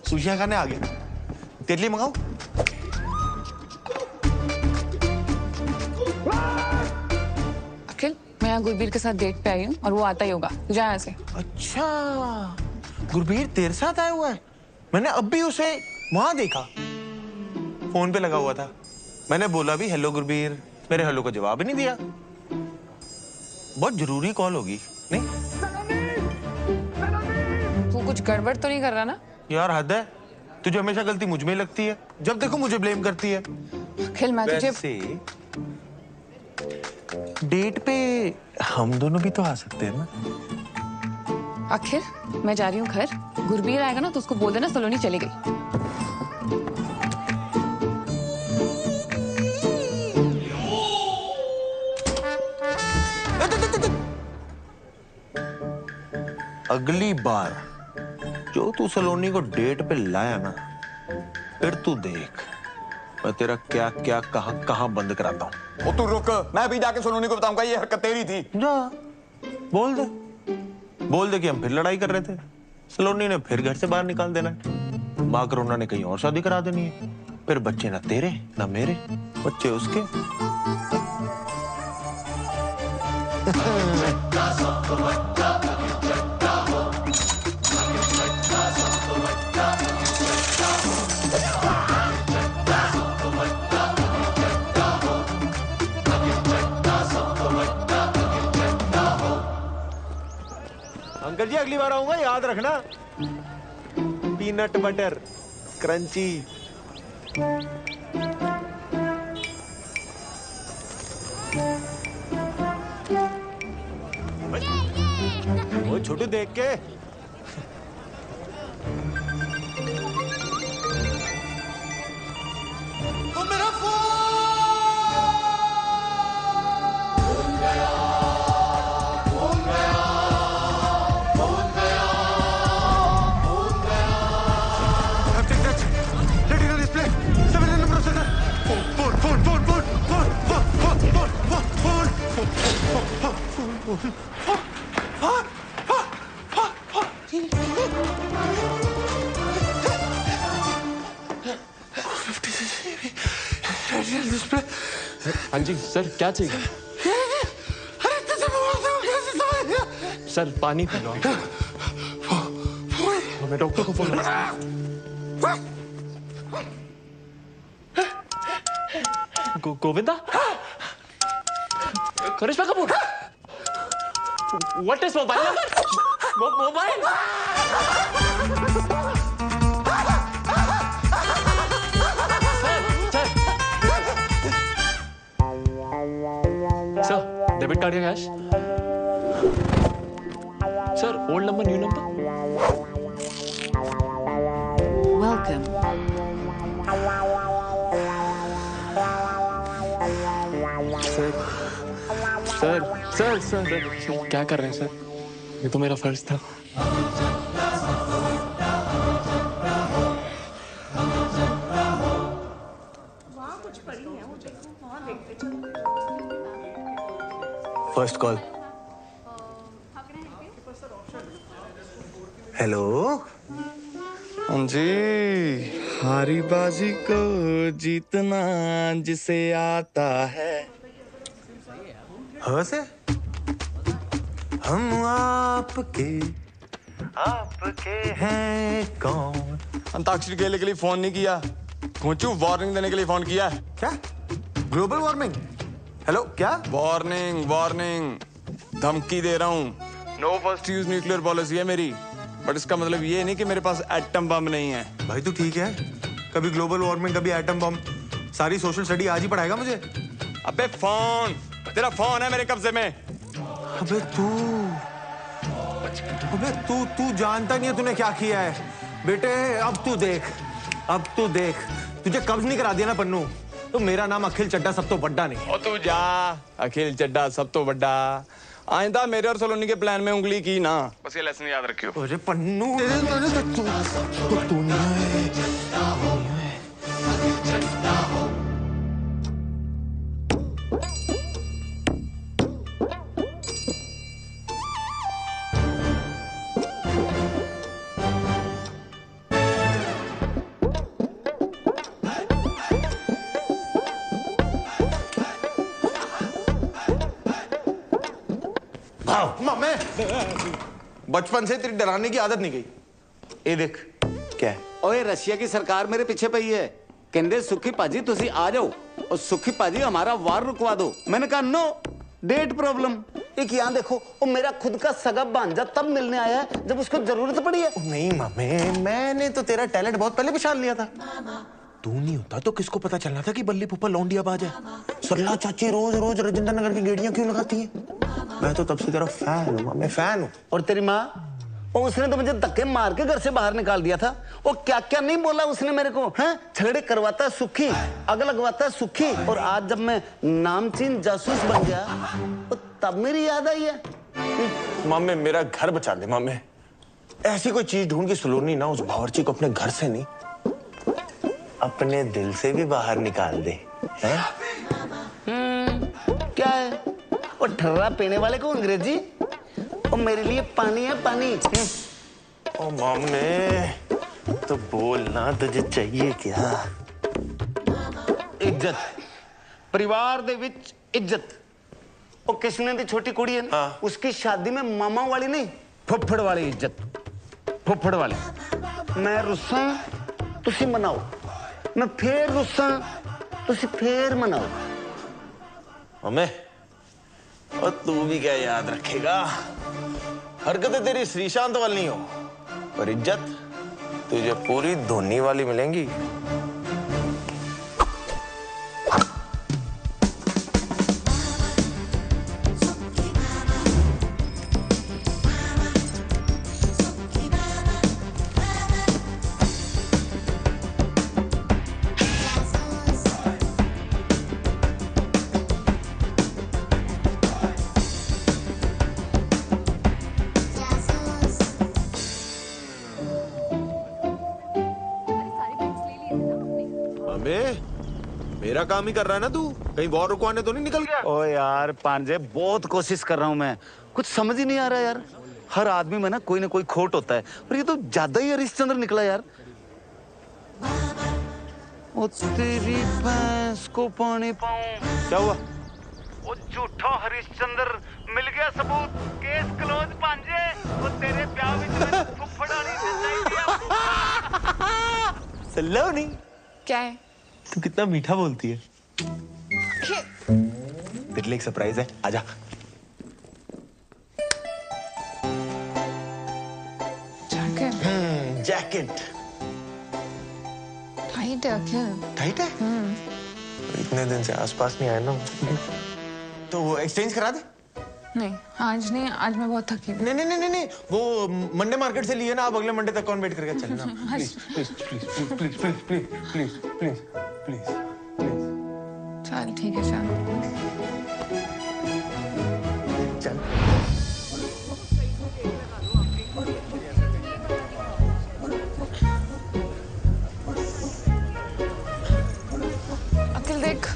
सुशिया खाने आ गया। तेरे लिए मंगाऊं? अखिल, मैं यहाँ गुरबीर के साथ डेट पे आई हूँ और वो आता ही होगा। तू जा यहाँ से। अच्छा, गुरबीर तेरे साथ आया हुआ है? मैंने अब भी उसे वहां देखा, फोन पे लगा हुआ था। मैंने बोला भी हेलो गुरबीर, मेरे हेलो का जवाब ही नहीं दिया। बहुत जरूरी कॉल होगी, नहीं? तू कुछ गड़बड़ तो नहीं कर रहा ना? यार हद है, तुझे हमेशा गलती मुझ में लगती है। जब देखो मुझे ब्लेम करती है। अखिल, मैं तुझे वैसे डेट पे हम दोनों भी तो आ सकते हैं ना? अखिल, मैं जा रही हूँ घर। गुरबीर आएगा ना तो उसको बोल देना सलोनी चली गई। अगली बार जो तू सलोनी को डेट पे लाया ना, फिर तू देख मैं तेरा क्या क्या कहां बंद कराता हूं। ओ तू रुक, मैं भी जाके सलोनी को बताऊंगा ये हरकत तेरी थी। जा बोल दे कि हम फिर लड़ाई कर रहे थे। सलोनी ने फिर घर से बाहर निकाल देना है। माँ करुणा ने कहीं और शादी करा देनी है। फिर बच्चे ना तेरे ना मेरे, बच्चे उसके। अंकल जी अगली बार आऊंगा, याद रखना। Peanut butter crunchy. वो छोटू देख के। तो मेरा हाँ जी सर, क्या चाहिए? सर पानी पी लो। मैं डॉक्टर को phone Govinda, Karishma Kapoor, what is mobile number? Mobile sir, debit card या cash? Sir, old number new number? Welcome. Sir, क्या कर रहे हैं सर? ये तो मेरा फर्ज था। First call. हेलो। हाँ जी। हारी बाजी को जीतना जिसे आता है। हाँ से हम आपके हैं कौन? अंताक्षरी खेलने के लिए फोन नहीं किया, खोचू वार्निंग देने के लिए फोन किया। क्या? Global warming? हेलो क्या? वार्निंग वार्निंग, धमकी दे रहा हूँ। No first use nuclear policy है मेरी, बट इसका मतलब ये नहीं कि मेरे पास एटम बम नहीं है। भाई तू ठीक है? कभी ग्लोबल वार्मिंग, कभी एटम बम, सारी सोशल स्टडी आज ही पढ़ाएगा मुझे? अबे फोन, तेरा फोन है मेरे कब्जे में। अबे तू जानता नहीं है तूने क्या किया है बेटे। अब तू देख, तुझे कब्ज नहीं करा दिया ना पन्नू, तो मेरा नाम अखिल चड्डा सब तो बड्डा नहीं। और तू जा, अखिल चड्डा सब तो बड्डा। आइंदा मेरे और सलोनी के प्लान में उंगली की ना, बस ये लेसन याद रखियो। अरे पन्नू तू मम्मी, बचपन से तेरी डराने की आदत नहीं गई। ये देख क्या है? ओए रशिया की सरकार मेरे पीछे पई है, कहते सुखी पाजी तुसी आ जाओ और सुखी पाजी हमारा वार रुकवा दो। मैंने कहा नो, डेट प्रॉब्लम। एक यहाँ देखो, वो मेरा खुद का सगा भांजा तब मिलने आया है जब उसको जरूरत पड़ी है। नहीं मम्मी, मैंने तो तेरा टैलेंट बहुत पहले पहचान लिया था। तू नहीं होता तो किसको पता चलना था कि बल्ली फूफा लौंडिया बाज है। सरला चाची रोज रोज राजेंद्र नगर की गेड़ियां क्यों लगाती है? मैं तो तब से तेरा फैन हूँ, मैं फैन हूँ। और तेरी माँ, उसने तो मुझे धक्के मार के घर से बाहर निकाल दिया था। वो क्या क्या नहीं बोला उसने मेरे को, हैं? झगड़े करवाता है सुखी, आग लगवाता है सुखी। और आज जब मैं नामचीन जासूस बन गया तो तब मेरी याद आई है। मम्मी मेरा घर बचा दे मम्मी, ऐसी कोई चीज ढूंढ के सलोनी ना उस बावर्ची को अपने घर से नहीं, अपने दिल से भी बाहर निकाल दे। हैं? क्या है? वो ठर्रा पीने वाले को अंग्रेजी, और मेरे लिए पानी है पानी। ओ मम्मी तो बोलना, तुझे चाहिए क्या? इज्जत, परिवार दे विच इज्जत। और किसने दी छोटी कुड़ी है ना, उसकी शादी में मामा वाली नहीं, फुफड़ वाली इज्जत, फुफड़ वाली। मैं रुस्सा तुसी मनाओ, मैं फिर रुस्सा तुसी फिर मनाओ। मम्मी और तू भी क्या याद रखेगा? हरकतें तेरी श्रीशांत वाली नहीं हो, पर इज्जत तुझे पूरी धोनी वाली मिलेंगी। मेरा काम ही कर रहा है ना तू, कहीं वॉर रुकवाने तो नहीं निकल गया? ओ यार पांजे, बहुत कोशिश कर रहा हूं मैं, कुछ समझ ही नहीं आ रहा यार। हर आदमी में ना कोई खोट होता है, और ये तो ज्यादा ही हरिश्चंद्र निकला यार। ओ तेरी भैंस को पानी पाऊं। क्या हुआ? वो झूठा हरिश्चंद्र मिल गया सबूत, केस क्लोज पांजे। वो तेरे ब्याह में फुफड़ा नहीं सलोनी, क्या है? तू कितना मीठा बोलती है। तेरे लिए एक सरप्राइज है, आजा। जैकेट टाइट है अखिल। टाइट है? इतने दिन से आसपास नहीं आया ना, तो वो एक्सचेंज करा दे। नहीं आज नहीं, आज मैं बहुत थकी हूँ। नहीं, वो मंडे मार्केट से लिए ना, आप अगले मंडे तक कौन वेट करके चलना। Please please please please please please please please please please. चल ठीक है, चल चल। अखिल देख,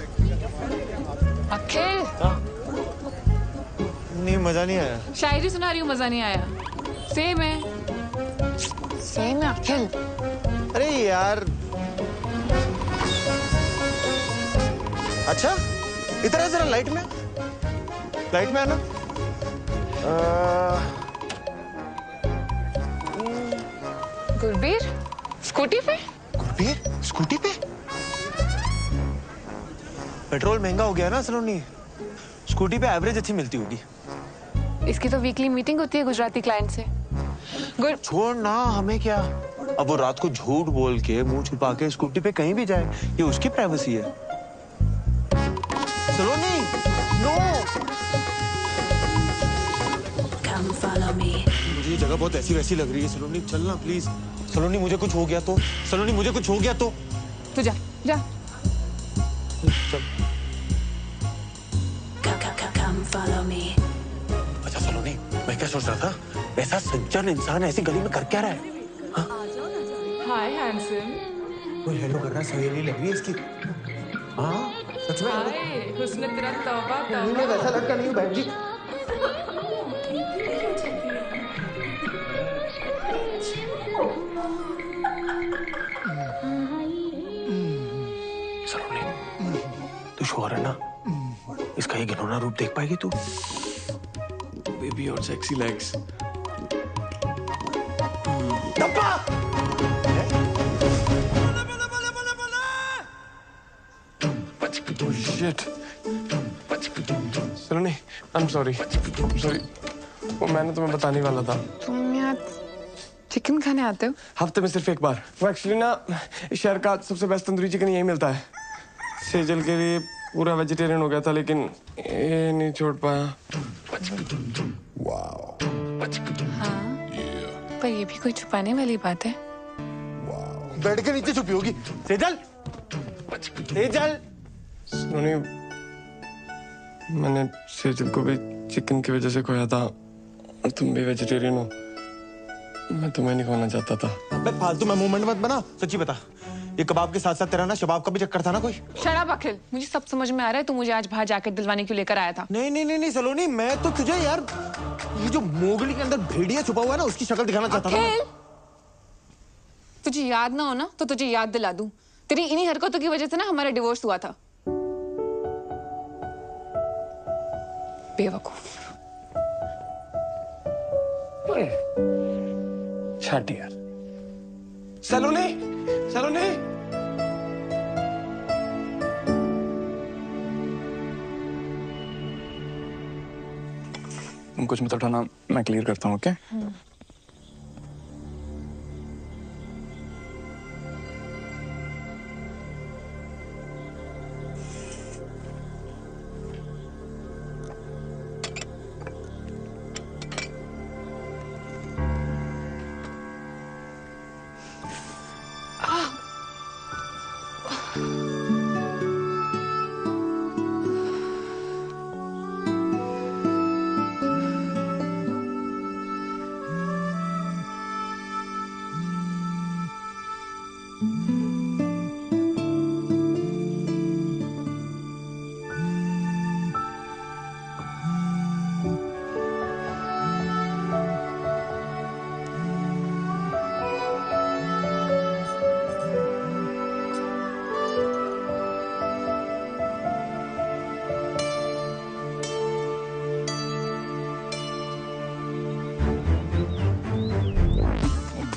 अखिल नहीं मजा नहीं आया। शायरी सुना रही हूँ, मजा नहीं आया। सेम है अखिल। अरे यार अच्छा इधर है, जरा लाइट में आना। गुरबीर स्कूटी पे? गुरबीर स्कूटी पे? पेट्रोल महंगा हो गया ना सलोनी, स्कूटी पे एवरेज अच्छी मिलती होगी। इसकी तो वीकली मीटिंग होती है गुजराती क्लाइंट से। छोड़ ना, हमें क्या। अब वो रात को झूठ बोल के मुंह छुपा के स्कूटी पे कहीं भी जाए, ये उसकी प्राइवेसी है। सलोनी नो, मुझे ये जगह बहुत ऐसी वैसी लग रही है। सलोनी चलना प्लीज। सलोनी मुझे कुछ हो गया तो, सलोनी मुझे कुछ हो गया तो। तू जा जा। चल। अच्छा सलोनी, मैं क्या सोच रहा था, ऐसा सज्जन इंसान ऐसी गली में कर क्या रहा है? हाय हैंडसम। कोई हेलो कर रहा है, सहेली लग रही है इसकी। हाँ सच में। हाय हुस्न तेरा तौबा तौबा। नहीं, मैं वैसा लड़का नहीं हूँ बहन जी। सलोनी तू श्योर है ना, इसका ये घिनौना रूप देख पाएगी तू? बेबी और sexy legs. Shit. Saloni, I'm sorry. वो मैंने तुम्हें बताने वाला था। तुम यहाँ चिकन खाने आते हो? हफ्ते में सिर्फ एक बार। वो एक्चुअली ना शहर का सबसे बेस्ट तंदूरी चिकन यही मिलता है। सेजल के लिए पूरा वेजिटेरियन हो गया था, लेकिन ये नहीं छोड़ पाया। हाँ, पर ये भी कोई छुपाने वाली बात है। बेड के नीचे छुपी होगी। सेजल, सेजल। सलोनी, मैंने सेजल को भी चिकन की वजह से खोया था, और तुम भी वेजिटेरियन हो। मैं तुम्हें नहीं खोना चाहता था। अबे फालतू में मूवमेंट मत बना, सच्ची बता। ये कबाब के साथ साथ तेरा ना शबाब का भी चक्कर था ना कोई? शट अप अखिल, मुझे सब समझ में आ रहा है। तू मुझे आज बाहर जैकेट दिलवाने क्यों लेकर आया था? नहीं नहीं नहीं नहीं सलोनी, मैं तो तुझे यार ये जो मोगली के अंदर भेड़िया छुपा हुआ है ना, उसकी शक्ल दिखाना चाहता था। तुझे याद ना हो ना तो तुझे याद दिला दूं। तेरी इन्हीं हरकतों की वजह से ना हमारा डिवोर्स हुआ था। बेवकूफ। छाट यार। सलोनी, सलोनी। तुम कुछ मत उठाना, मैं क्लियर करता हूँ, ओके?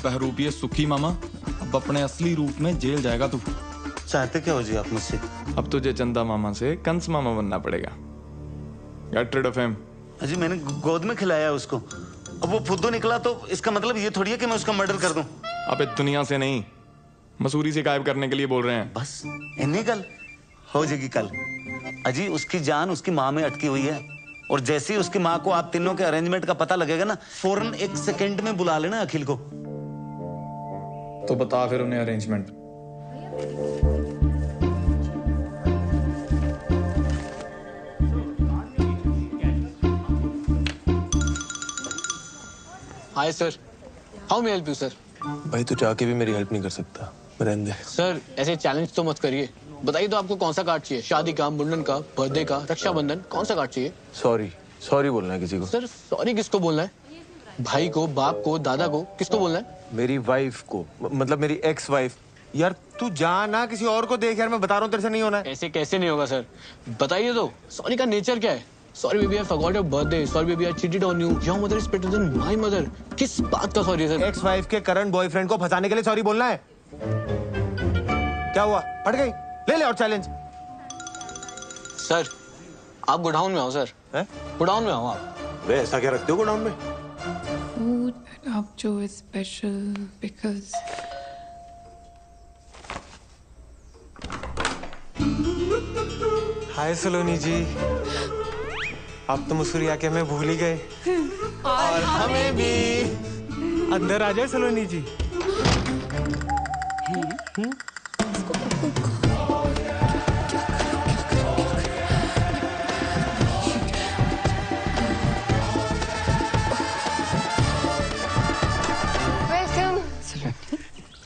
बहरूपिये सुखी मामा, अब अपने असली रूप में जेल जाएगा तू। चाहते क्या हो जी आप मुझसे? अब तुझे चंदा मामा से कंस मामा बनना पड़ेगा। Get rid of him. अजी मैंने गोद में खिलाया उसको, अब वो फुद्दू निकला तो इसका मतलब ये थोड़ी है कि मैं उसका मर्डर कर दूं। अबे दुनिया से नहीं, मसूरी से गायब करने के लिए बोल रहे हैं। बस इन्हीं कल हो जाएगी कल। अजी उसकी जान उसकी माँ में अटकी हुई है, और जैसे ही उसकी माँ को आप तीनों के अरेंजमेंट का पता लगेगा ना, फौरन 1 सेकंड में बुला लेना अखिल को। तो बता फिर उन्हें arrangement. Hi sir, how may help you sir? भाई तू जाके भी मेरी हेल्प नहीं कर सकता, रहने दे। सर ऐसे चैलेंज तो मत करिए। बताइए तो आपको कौन सा कार्ड चाहिए? शादी का, मुंडन का, बर्थडे का, रक्षाबंधन, कौन सा कार्ड चाहिए? सॉरी, सॉरी बोलना है किसी को? सर सॉरी किसको बोलना है? भाई को, बाप को, दादा को, किसको बोलना है? मेरी वाइफ को, मतलब मेरी एक्स वाइफ यार तू जा ना, किसी और को देख यार, मैं बता रहा हूँ तेरे से नहीं होना है। ऐसे कैसे नहीं होगा सर, बताइए तो सॉरी का नेचर क्या है? Sorry baby I forgot your birthday, sorry baby I cheated on you, your mother is better than my mother. किस बात का सॉरी सर? एक्स वाइफ के करंट बॉयफ्रेंड को फंसाने के लिए सॉरी बोलना है? क्या हुआ, फट गई? ले ले और चैलेंज। सर आप गोडाउन में आओ सर। गोडाउन में आओ आप। वे ऐसा क्या रखते हो गोडाउन में? Food up to is special because हाय सलोनी जी, आप तो मुस्कुरा के हमें भूल ही गए। और हमें भी। अंदर आ जाए सलोनी जी। वेलकम।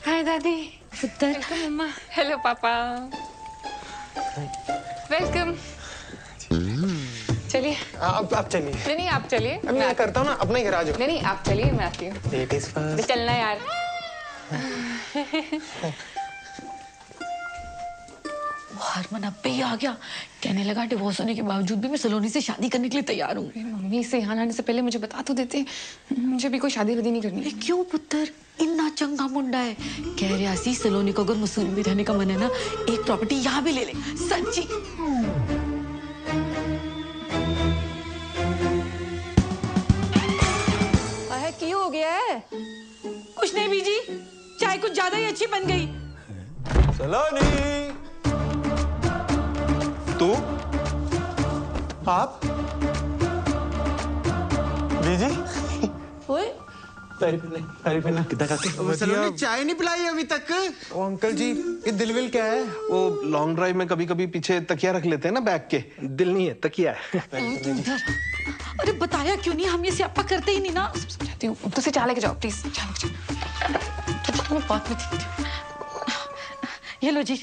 हाय दादी। वेलकम मम्मा। हेलो पापा। वेलकम। चलिए। आप चलिए। नहीं आप चलिए। मैं करता हूँ ना, अपना ही घर आ जाओ। नहीं आप चलिए, मैं आती हूँ। Ladies first. चलना यार। हरमन अब पे ही आ गया, कहने लगा डिवोर्स होने के बावजूद भी मैं सलोनी से शादी करने के लिए तैयार हूँ। मम्मी से यहाँ आने से पहले मुझे बता तो देते, मुझे भी कोई शादी वादी नहीं करनी। क्यों पुत्र, इतना चंगा मुंडा है। कह रहा सी सलोनी को अगर मसूरी में रहने का मन है ना, एक प्रॉपर्टी यहाँ भी ले ले। सच्ची। की हो गया है? कुछ नहीं बीजी, चाय कुछ ज्यादा ही अच्छी बन गई। सलोनी, तू? आप? बीजी? ओए कितना खाते? सलोनी चाय नहीं पिलाई अभी तक। ओ अंकल जी, ये दिलविल क्या है? वो लॉन्ग ड्राइव में कभी कभी पीछे तकिया रख लेते हैं ना बैग के। दिल नहीं है, तकिया है। अरे बताया क्यों नहीं, हम ये स्यापा करते ही नहीं ना। समझाती हूँ, तो से चाय लेके जाओ प्लीज। चाय लेके जाओ। तुम्हें बात में थी। ये लो जी,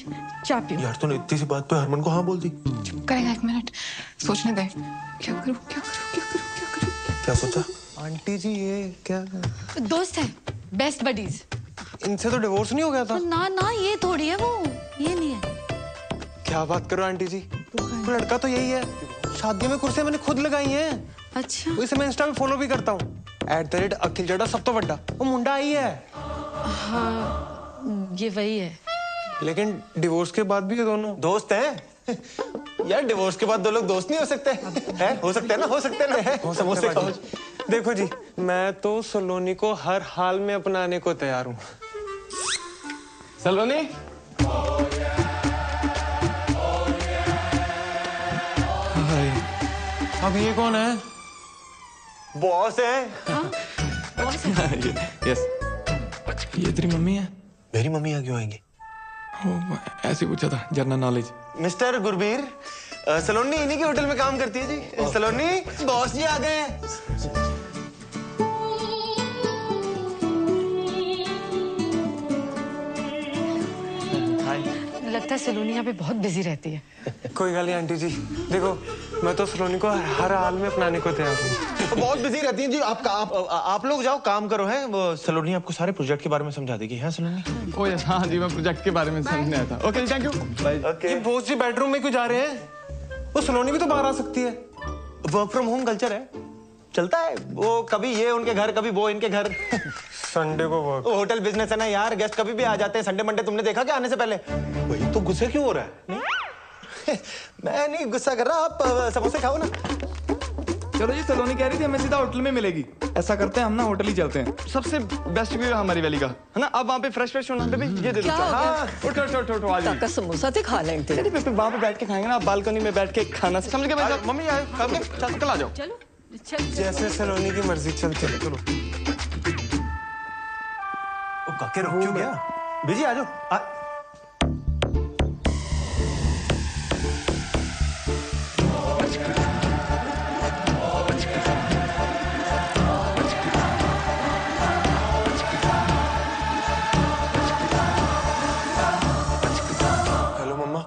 चाय पियो। यार तूने इतनी सी बात पे हरमन को हाँ बोल दी। करेगा, एक मिनट सोचने दे। क्या करूँ क्या करूँ क्या करूँ क्या करूँ? क्या सोचा? आंटी जी ये क्या? दोस्त है, बेस्ट बडीज। इनसे तो डिवोर्स नहीं हो गया था? ना ना, ये थोड़ी है वो, ये नहीं है। क्या बात करो आंटी जी, तो लड़का तो यही है। शादी में कुर्सियां मैंने खुद लगाई हैं। अच्छा। वैसे मैं इंस्टा पे फॉलो भी करता हूँ। @अखिल जड़ा सब तो बड़ा वो मुंडा आई है। हाँ ये वही है। लेकिन डिवोर्स के बाद भी ये दोनों दोस्त हैं? यार डिवोर्स के बाद दो लोग दोस्त नहीं हो सकते हैं? हो सकते हैं ना, हो सकते हैं ना। समोसे खाओ। देखो जी, मैं तो सलोनी को हर हाल में अपनाने को तैयार हूँ। सलोनी, अब ये कौन है? बॉस है। यस, ये तेरी मम्मी है? मेरी मम्मी यहाँ क्यों आएंगी? ऐसे पूछा था, जनरल नॉलेज। मिस्टर गुरबीर, सलोनी इन्हीं के होटल में काम करती है जी। सलोनी, बॉस जी आ गए हैं। लगता है सलोनी यहाँ पे बहुत बिजी रहती है। कोई गल नहीं आंटी जी, देखो मैं तो सलोनी को हर हाल में अपनाने को तैयार हूँ। बहुत बिजी रहती हैं जी। आप लोग जाओ काम करो। हैं वो सलोनी आपको सारे प्रोजेक्ट के बारे में समझा देगी। है सलोनी? ओह यस, हाँ जी, मैं प्रोजेक्ट के बारे में समझने आया था। Okay thank you. ये बॉस जी बेडरूम में क्यों जा रहे हैं? वो सलोनी भी तो बाहर आ सकती है। वर्क फ्रॉम होम कल्चर है, चलता है। वो कभी ये उनके घर, कभी वो इनके घर। संडे को वर्क। होटल बिजनेस है ना यार, गेस्ट कभी भी आ जाते हैं। संडे मंडे तुमने देखा क्या आने से पहले? वही तो गुस्से क्यों हो रहा है? मैं नहीं गुस्सा कर रहा, आप समोसे खाओ ना। चलो जी, सलोनी कह रही थी हमें सीधा होटल में मिलेगी। ऐसा करते हैं, हम ना होटल ही चलते हैं। सबसे बेस्ट व्यू है हमारी वैली का, है ना? अब वहाँ पे फ्रेश फ्रेश होना। बेबी ये दे दो। हाँ, उठो उठो उठो उठो, आ जाओ। समोसा से खा लेंगे। चलिए बेबी, वहाँ पे बैठ के खाएंगे ना, बालकनी में बैठ के खाना। समझ गए भाई? मम्मी आए, कल आ जाओ। चलो जैसे सलोनी की मर्जी, चलते हैं। चलो। काके रुक क्यों गया? बिजी आ जाओ। हेलो मम्मा।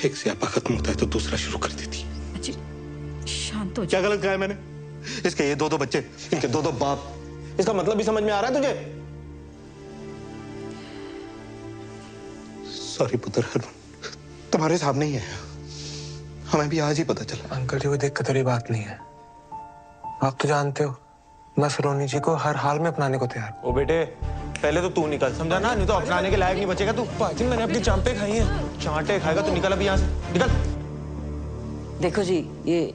एक स्यापा खत्म होता है तो दूसरा शुरू कर देती। शांत हो। क्या गलत कहा है मैंने? इसके ये 2-2 बच्चे, इनके 2-2 बाप, इसका मतलब भी समझ में आ रहा है तुझे? सॉरी पुत्र, तुम्हारे सामने ही है, हमें भी आज ही पता चला। अंकल जी को देख कर तेरी बात नहीं है। आप तो जानते हो मैं सलोनी जी को हर हाल में अपनाने को तैयार। ओ बेटे, पहले तो तू निकल, समझा ना? नहीं तो अपनाने के लायक नहीं बचेगा तू। पाजी मैंने अपनी चांपे खाई हैं। चांटे खाएगा तो निकल अभी यहाँ से, निकल। देखो जी, ये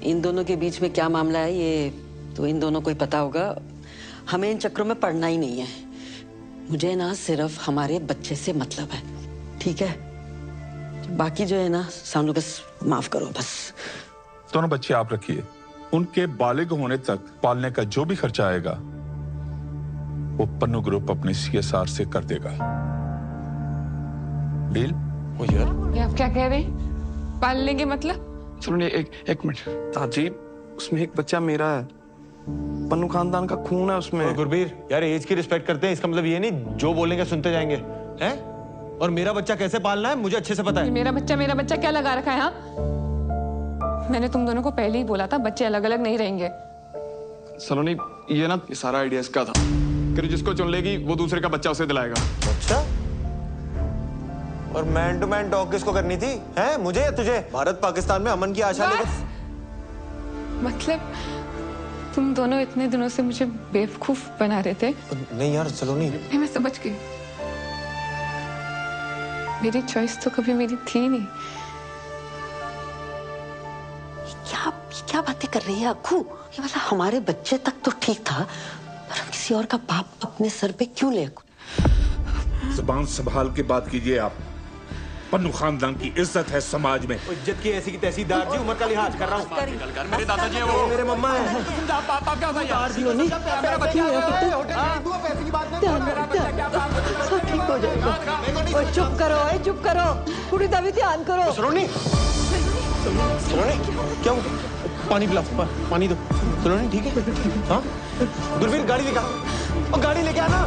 इन दोनों के बीच में क्या मामला है ये तो इन दोनों को ही पता होगा। हमें इन चक्रों में पड़ना ही नहीं है। मुझे ना सिर्फ हमारे बच्चे से मतलब है, ठीक है? बाकी जो है ना सामने बस माफ करो बस। दोनों बच्चे आप रखिए, उनके बालिग होने तक पालने का जो भी खर्चा आएगा वो पन्नू ग्रुप अपने CSR से कर देगा। डील? ओ यार, ये आप क्या कह रहे हैं? पाल लेंगे मतलब? सुनिए एक मिनट ताजी, उसमें एक बच्चा मेरा है, पन्नू खानदान का खून है उसमें। गुरबीर यार, एज की रिस्पेक्ट करते हैं, इसका मतलब ये नहीं जो बोलेंगे सुनते जाएंगे, हैं? और मेरा बच्चा कैसे पालना है मुझे अच्छे से पता है। मेरा बच्चा क्या लगा रखा है? हाँ, मैंने तुम दोनों को पहले ही बोला था बच्चे अलग अलग नहीं रहेंगे। सलोनी, ये ना ये सारा आइडिया इसका था कि जिसको चुन लेगी वो दूसरे का बच्चा उसे दिलाएगा। अच्छा, और मैन टू मैन टॉक किसको करनी थी? हैं? मुझे या तुझे? भारत पाकिस्तान में अमन की आशा लेकर। मतलब तुम दोनों इतने दिनों से मुझे बेवकूफ बना रहे थे। नहीं यार सलोनी, नहीं, मैं समझ गई। मेरी चॉइस तो कभी मेरी थी नहीं। क्या बातें कर रही है अक्कू? ये मतलब हमारे बच्चे तक तो ठीक था, पर किसी और का बाप अपने सर पे क्यों ले? जुबान संभाल के बात कीजिए आप। पन्नू खानदान की इज्जत है समाज में। इज्जत की ऐसी की तहसीलदार जी, उम्र का लिहाज कर रहा हूँ। मेरे दादाजी हैं वो, मेरे मम्मा हैं। पापा क्या था यार? मेरा बच्चा पैसे की बात सब ठीक हो जाएगा। ओए चुप करो, कुड़ी दा भी ध्यान करो। सलोनी, क्या हुआ? पानी पिला, पानी दो। सलोनी ठीक है? हाँ, गुरवीर गाड़ी लेके आ, और गाड़ी लेके आना।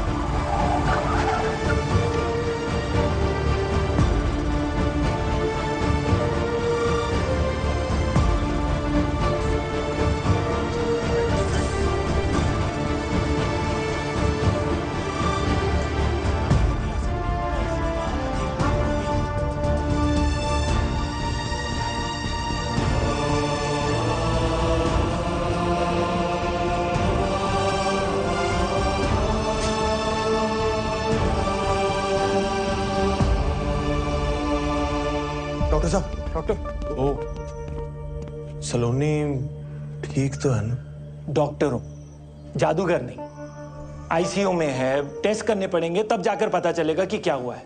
डॉक्टर, ओ सलोनी ठीक तो है ना? डॉक्टर हूं, जादूगर नहीं। आईसीयू में है, टेस्ट करने पड़ेंगे तब जाकर पता चलेगा कि क्या हुआ है।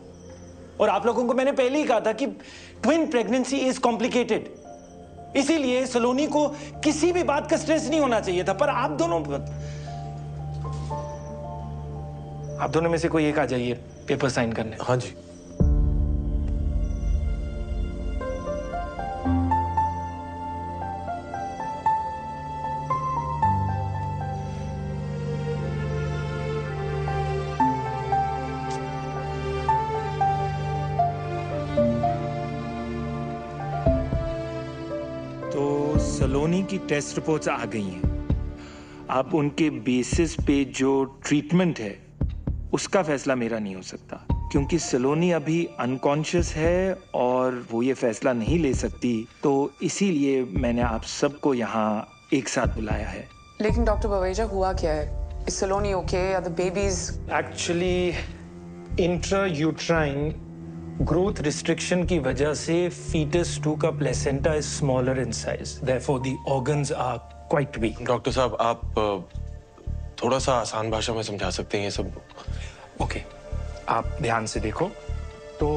और आप लोगों को मैंने पहले ही कहा था कि ट्विन प्रेगनेंसी इज कॉम्प्लिकेटेड, इसीलिए सलोनी को किसी भी बात का स्ट्रेस नहीं होना चाहिए था। पर आप दोनों में से कोई एक आ जाइए पेपर साइन करने। हाँ जी। सलोनी की टेस्ट रिपोर्ट्स आ गई हैं। आप उनके बेसिस पे जो ट्रीटमेंट है उसका फैसला मेरा नहीं हो सकता, क्योंकि सलोनी अभी अनकॉन्शियस है और वो ये फैसला नहीं ले सकती। तो इसीलिए मैंने आप सबको यहाँ एक साथ बुलाया है। लेकिन डॉक्टर बवेजा हुआ क्या है? Is Saloni okay? Are the babies? Actually intrauterine growth restriction की वजह से fetus 2 का placenta is smaller in size, therefore the organs are quite weak. Doctor साहब, आप थोड़ा सा आसान भाषा में समझा सकते हैं ये सब? ओके, आप ध्यान से देखो तो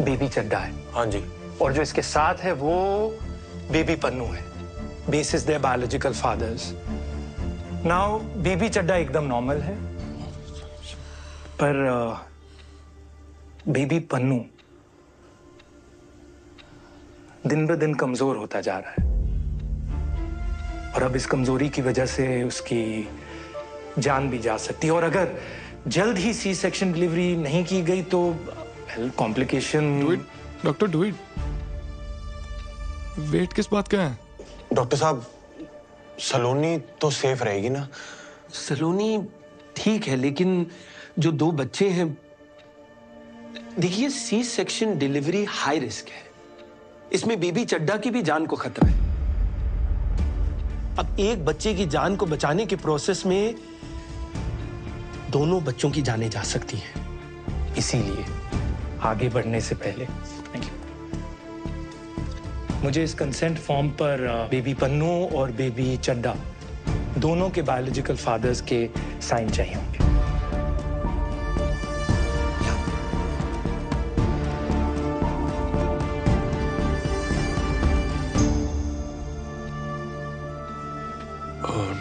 बेबी चड्डा है। हाँ जी। और जो इसके साथ है वो बेबी पन्नू है, basis their biological fathers. Now baby Chadda एकदम नॉर्मल है, पर बेबी पन्नू दिन ब दिन कमजोर होता जा रहा है और अब इस कमजोरी की वजह से उसकी जान भी जा सकती है। और अगर जल्द ही सी सेक्शन डिलीवरी नहीं की गई तो complication. Doctor do it. Wait किस बात का है? डॉक्टर साहब, सलोनी तो सेफ रहेगी ना? सलोनी ठीक है, लेकिन जो 2 बच्चे हैं, देखिए C section delivery high risk है। इसमें बेबी चड्डा की भी जान को खतरा है। अब एक बच्चे की जान को बचाने के प्रोसेस में दोनों बच्चों की जानें जा सकती हैं। इसीलिए आगे बढ़ने से पहले मुझे इस कंसेंट फॉर्म पर बेबी पन्नू और बेबी चड्डा दोनों के बायोलॉजिकल फादर्स के साइन चाहिए होंगे।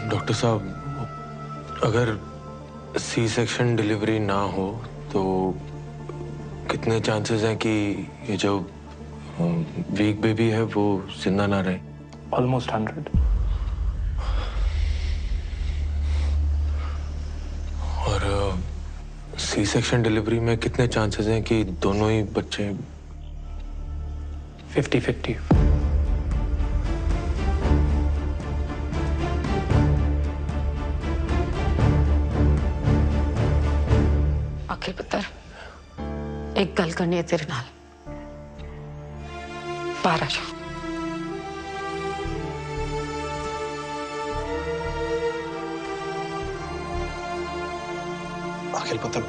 डॉक्टर साहब, अगर सी सेक्शन डिलीवरी ना हो तो कितने चांसेस हैं कि ये जो वीक बेबी है वो जिंदा ना रहे? ऑलमोस्ट 100। और सी सेक्शन डिलीवरी में कितने चांसेस हैं कि दोनों ही बच्चे? 50-50। अखिल पुत्र, एक गल करनी है तेरे नाल। बाहर आ जाओ। अखिल पुत्र,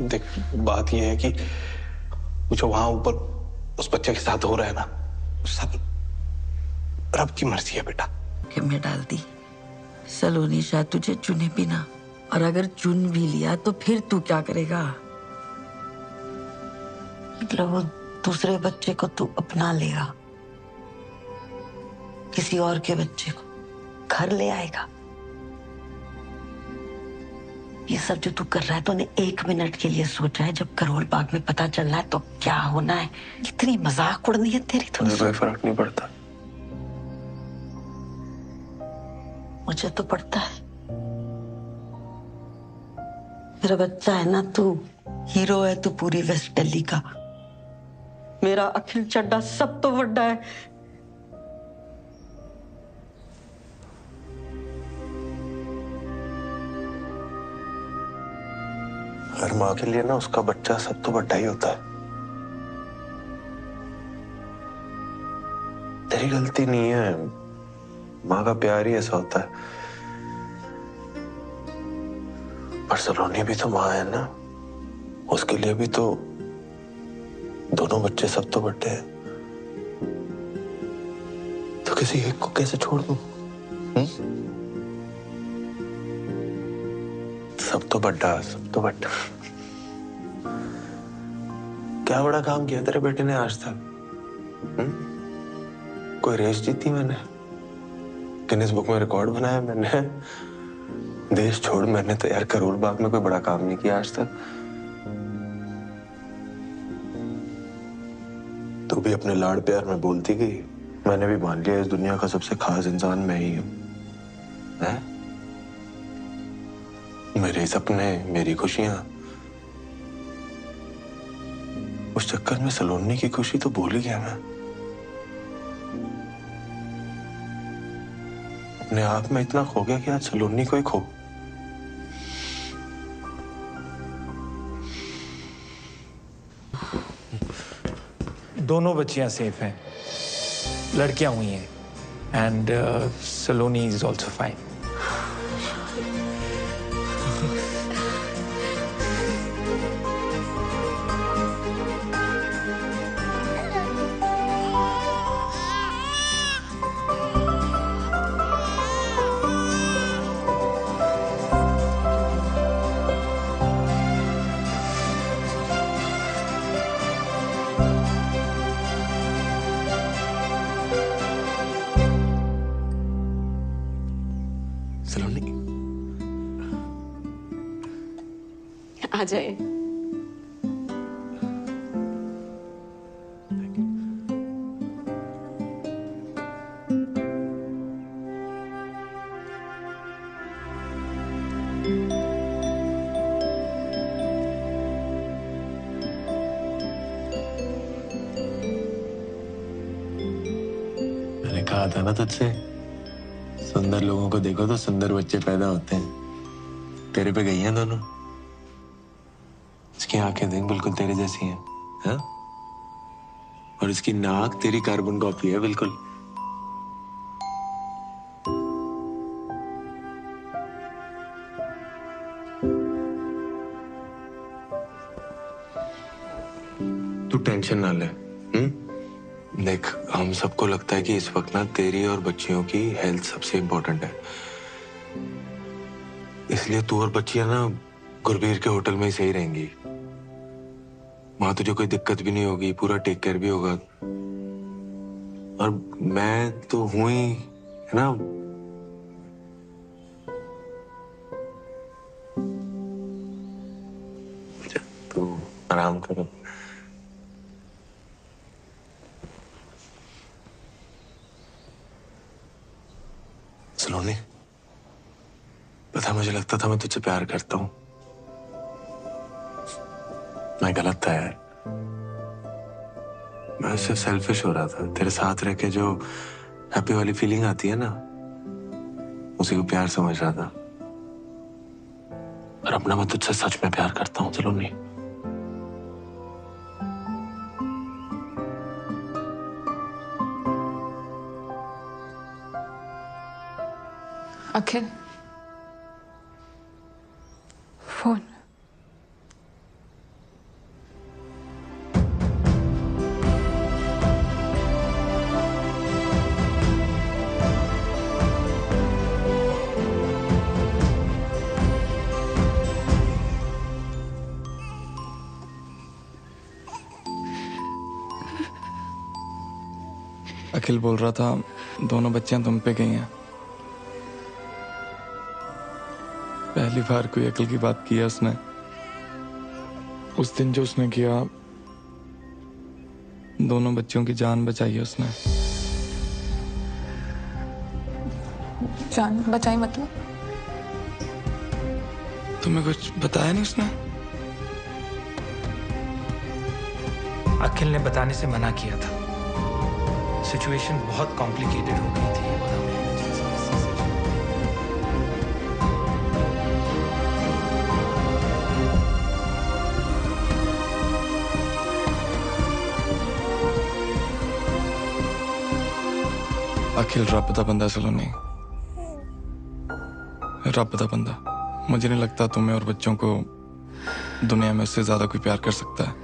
देख बात यह है कि जो वहां ऊपर उस बच्चे के साथ हो रहा है ना, सब रब की मर्जी है बेटा। मैं डाल दी। सलोनी शायद तुझे चुने भी ना, और अगर चुन भी लिया तो फिर तू क्या करेगा? मतलब वो दूसरे बच्चे को तू अपना लेगा, किसी और के बच्चे को घर ले आएगा। ये सब जो तू कर रहा है, तूने 1 मिनट के लिए सोचा है जब करोल बाग में पता चलना है तो क्या होना है? कितनी मजाक उड़नी है तेरी। मुझे कोई फर्क नहीं पड़ता। मुझे तो पड़ता है। मेरा बच्चा है ना तू, हीरो है तू पूरी वेस्ट दिल्ली का। मेरा अखिल चड्डा सब तो बड़ा है। हर माँ के लिए ना उसका बच्चा सब तो बड़ा ही होता है। तेरी गलती नहीं है, माँ का प्यार ही ऐसा होता है। पर सलोनी भी तो माँ है ना, उसके लिए भी तो दोनों बच्चे सब तो बड़े हैं। तो किसी एक को कैसे छोड़ दूं? सब तो बड़ा, सब तो बड़ा। क्या बड़ा काम किया तेरे बेटे ने आज तक? कोई रेस जीती मैंने, गिनीज बुक में रिकॉर्ड बनाया मैंने। देश छोड़, मैंने तो यार करोल बाग में कोई बड़ा काम नहीं किया आज तक। तू भी अपने लाड़ प्यार में बोलती गई, मैंने भी मान लिया इस दुनिया का सबसे खास इंसान मैं ही हूं। मेरे सपने, मेरी खुशियां, उस चक्कर में सलोनी की खुशी तो भूल ही गया मैं। अपने आप में इतना खो गया कि आज सलोनी को ही खो। दोनों बच्चियां सेफ हैं, लड़कियां हुई हैं, and Saloni is also fine. Saloni आ जाए। था ना तुझसे, सुंदर लोगों को देखो तो सुंदर बच्चे पैदा होते हैं। तेरे पे गई हैं दोनों। इसकी आंखें देख बिल्कुल तेरे जैसी हैं, हाँ? और इसकी नाक तेरी कार्बन कॉपी है बिल्कुल। तू टेंशन ना ले। देख, हम सबको लगता है कि इस वक्त ना तेरी और बच्चियों की हेल्थ सबसे इम्पोर्टेंट है, इसलिए तू और बच्चियां ना गुरबीर के होटल में ही सही रहेंगी। वहां तुझे कोई दिक्कत भी नहीं होगी, पूरा टेक केयर भी होगा। और मैं तो हूं ही, है ना। तू आराम कर। सलोनी, पता मुझे लगता था मैं तुझसे प्यार करता हूं। मैं गलत था यार। मैं सिर्फ सेल्फिश हो रहा था। तेरे साथ रह के जो हैप्पी वाली फीलिंग आती है ना, उसी को प्यार समझ रहा था। और अपना मैं तुझसे सच में प्यार करता हूं सलोनी। अखिल, फोन। अखिल बोल रहा था दोनों बच्चियां तुम पे गई हैं। पहली बार कोई अकल की बात की है उसने। उस दिन जो उसने किया, दोनों बच्चों की जान बचाई है उसने। जान बचाई मतलब? तुम्हें कुछ बताया नहीं उसने? अखिल ने बताने से मना किया था। सिचुएशन बहुत कॉम्प्लिकेटेड हो गई थी और हमें अखिल रब दा बंदा सलोनी, रब दा बंदा। मुझे नहीं लगता तुम्हें और बच्चों को दुनिया में उससे ज्यादा कोई प्यार कर सकता है।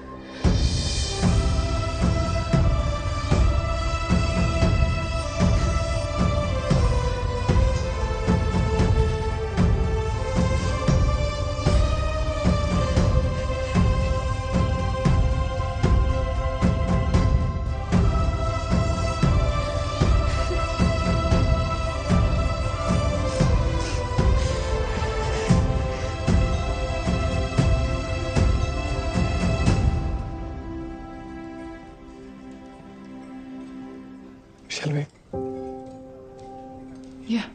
Shall we? Yeah.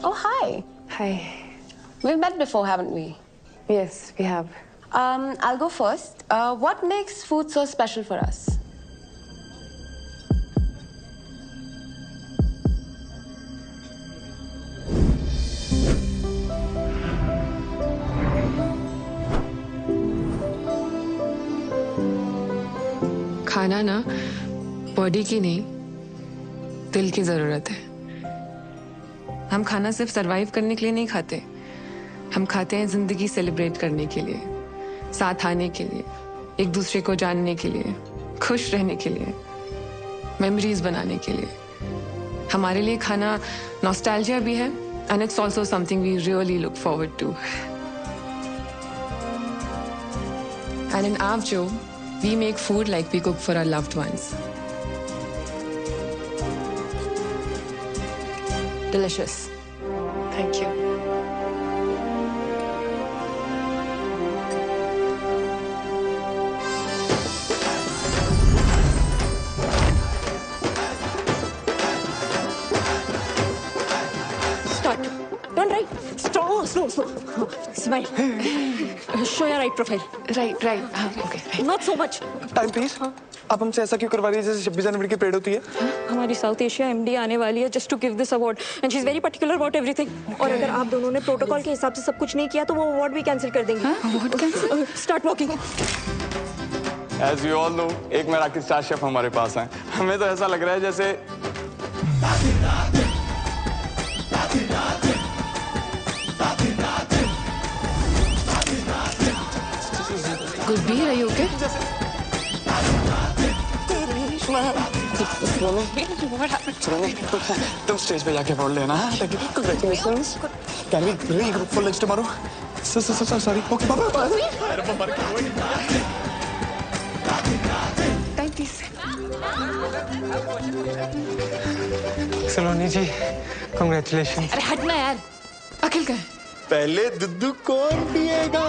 Oh, hi. Hi. We've met before, haven't we? Yes, we have. I'll go first. What makes food so special for us? खाना ना बॉडी की नहीं, दिल की जरूरत है। हम खाना सिर्फ सरवाइव करने के लिए नहीं खाते, हम खाते हैं जिंदगी सेलिब्रेट करने के लिए, साथ आने के लिए, एक दूसरे को जानने के लिए, खुश रहने के लिए, मेमोरीज बनाने के लिए। हमारे लिए खाना नॉस्टैल्जिया भी है and it's also something we really look forward to. And in Avjo, we make food like we cook for our loved ones. Delicious. Thank you. Start. Turn right. Slow. Smile. Show your right profile. Right हाँ okay. Not so much. Time please. आप हमसे ऐसा क्यों करवा रही है जैसे 26 जनवरी की परेड होती है? हमारी साउथ एशिया एमडी आने वाली है just to give this award and she is very particular about everything. और अगर आप दोनों ने प्रोटोकॉल के हिसाब से सब कुछ नहीं किया तो वो अवार्ड भी कैंसिल कर देंगे। Award cancel? Start walking. As you all know, एक मराठी स्टार शेफ हमारे पास हैं। हमें तो ऐसा लग रहा है जैसे गुरबीर, are you okay? तुम स्टेज पे जाके बोल लेना। Congratulations. Can we regroup for lunch tomorrow? Sorry. Okay, bye. Saloni ji, congratulations. अरे हटना यार। अखिल का पहले दुद्धू कौन पिएगा?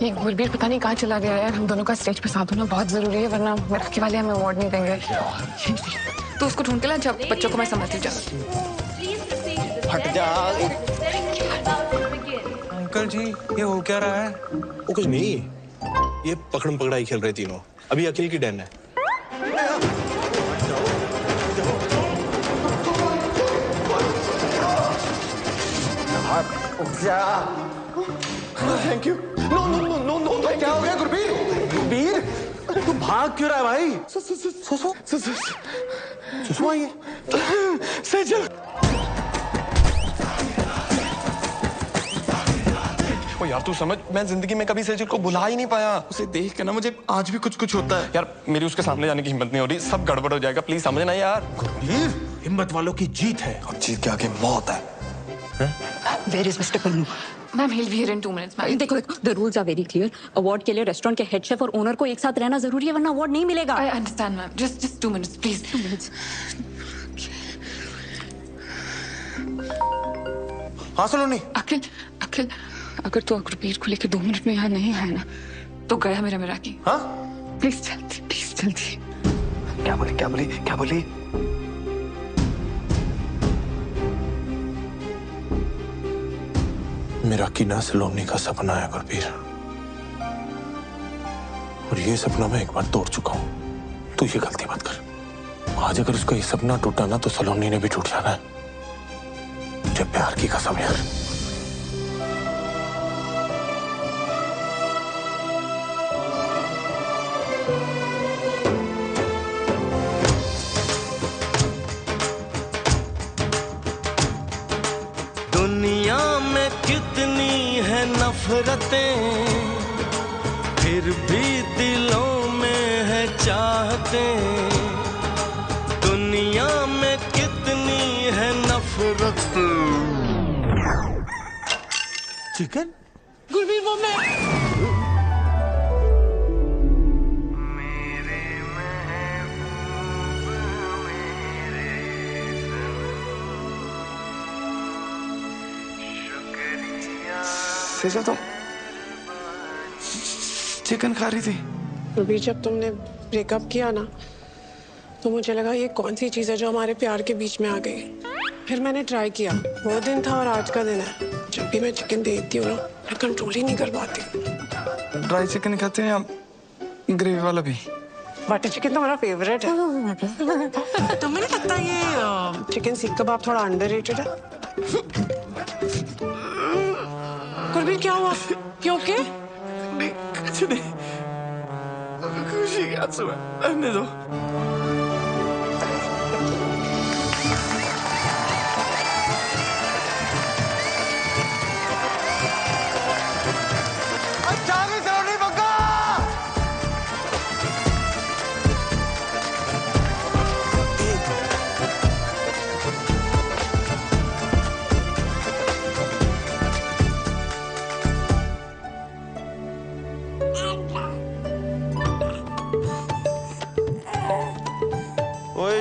ये गुरबीर पता नहीं कहाँ चला गया यार। हम दोनों का स्टेज पे साथ होना बहुत जरूरी है, वरना मराठी वाले हमें अवार्ड नहीं देंगे। तो उसको ढूंढ के ला, जब बच्चों को मैं संभालती जा। हट जा। अंकल जी, ये हो क्या रहा है? वो कुछ नहीं, ये पकड़म पकड़ाई खेल रहे तीनों। अभी अखिल की डैन है। Thank you. नो क्या हो गया गुरबीर? तू भाग क्यों रहा है भाई? सुषमा ये सेजल। ओ यार तू समझ, मैं जिंदगी में कभी सेजल को बुला ही नहीं पाया। उसे देख के ना मुझे आज भी कुछ होता है यार। मेरी उसके सामने जाने की हिम्मत नहीं हो रही। सब गड़बड़ हो जाएगा, प्लीज समझना यार। गुरबीर, हिम्मत वालों की जीत है और जीत के आगे मौत है। Where is Mr. Pannu? Ma'am, he'll be here in 2 minutes. Ma'am देखो, the rules are very clear. Award के लिए रेस्टोरेंट के हेड शेफ और ओनर को एक साथ रहना जरूरी है, वरना अवार्ड नहीं मिलेगा। I understand, ma'am. Just 2 minutes, please. 2 minutes. हाँ सलोनी। अखिल, अगर तू गुरबीर को लेकर 2 मिनट में यहाँ नहीं है ना, तो गया मेरा मिराकी। हाँ? प्लीज जल्दी। क्या बोली? मेरा कीना सलोनी का सपना है गुरबीर, और ये सपना मैं एक बार तोड़ चुका हूं। तू ये गलती मत कर। आज अगर उसका ये सपना टूटा ना, तो सलोनी ने भी टूट जाना है। मुझे प्यार की कसम यार। दुनिया में कितनी है नफरतें, फिर भी दिलों में है चाहतें। दुनिया में कितनी है नफरतें। चिकन? गुरबीर वो मैं। सेजल तो चिकन खा रही थी। गुरबीर, जब तुमने ब्रेकअप किया ना, तो मुझे लगा ये कौन सी चीज है जो हमारे प्यार के बीच में आ गई। फिर मैंने ट्राई किया, वो दिन था और आज का दिन है। जब भी मैं चिकन देखती हूँ ना, मैं कंट्रोल ही नहीं कर पाती। ड्राई चिकन खाते हैं या ग्रेवी वाला भी? बटर चिकन तो मेरा फेवरेट है। तुम्हें नहीं लगता ये चिकन सीख कबाब थोड़ा अंडररेटेड है? गुरबीर, क्या हुआ? क्यों के? कुछ नहीं, खुशी के आंसू है, रहने दो।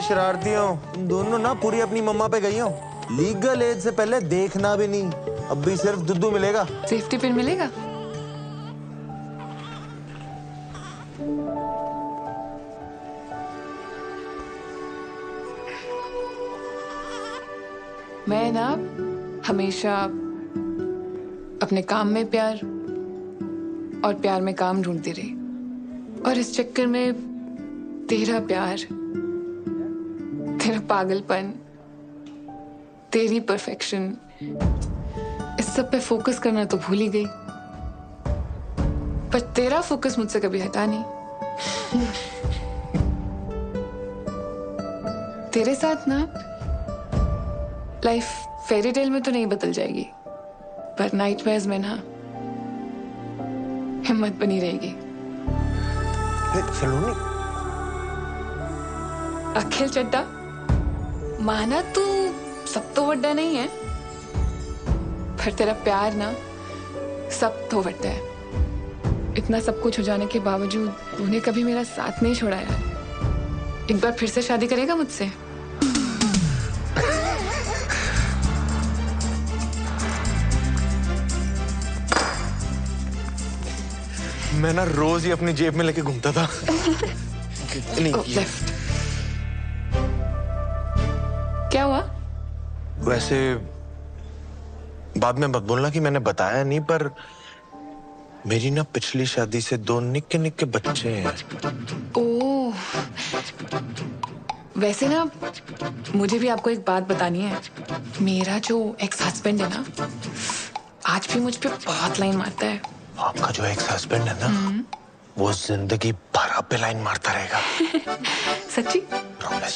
शरारतियों, तुम दोनों ना पूरी अपनी मम्मा पे गई हो। लीगल एज से पहले देखना भी नहीं। अब भी सिर्फ दुद्धू मिलेगा। सेफ्टी पिन मिलेगा? मैं ना हमेशा अपने काम में प्यार और प्यार में काम ढूंढती रही, और इस चक्कर में तेरा प्यार, तेरा पागलपन, तेरी परफेक्शन, इस सब पे फोकस करना तो भूल ही गई। पर तेरा फोकस मुझसे कभी हटा नहीं। तेरे साथ ना लाइफ फेरी टेल में तो नहीं बदल जाएगी, पर नाइटमेयर्स में ना हिम्मत बनी रहेगी। सलोनी, अखिल चड्डा, माना तू सब तो वड्डा नहीं है, पर तेरा प्यार ना सब तो वड्डा है। इतना सब कुछ हो जाने के बावजूद तूने कभी मेरा साथ नहीं छोड़ा यार। एक बार फिर से शादी करेगा मुझसे? मैं ना रोज ही अपनी जेब में लेके घूमता था। नहीं, लेफ्ट। क्या हुआ? वैसे बाद में मत बोलना कि मैंने बताया नहीं, पर मेरी ना पिछली शादी से 2 निक्के निक्के बच्चे हैं। ओह, वैसे ना मुझे भी आपको एक बात बतानी है। मेरा जो एक्स हस्बैंड है ना, आज भी मुझ पे बहुत लाइन मारता है। आपका जो एक्स हस्बैंड है ना, वो जिंदगी भर आप पे लाइन मारता रहेगा। सच्ची? प्रॉमिस।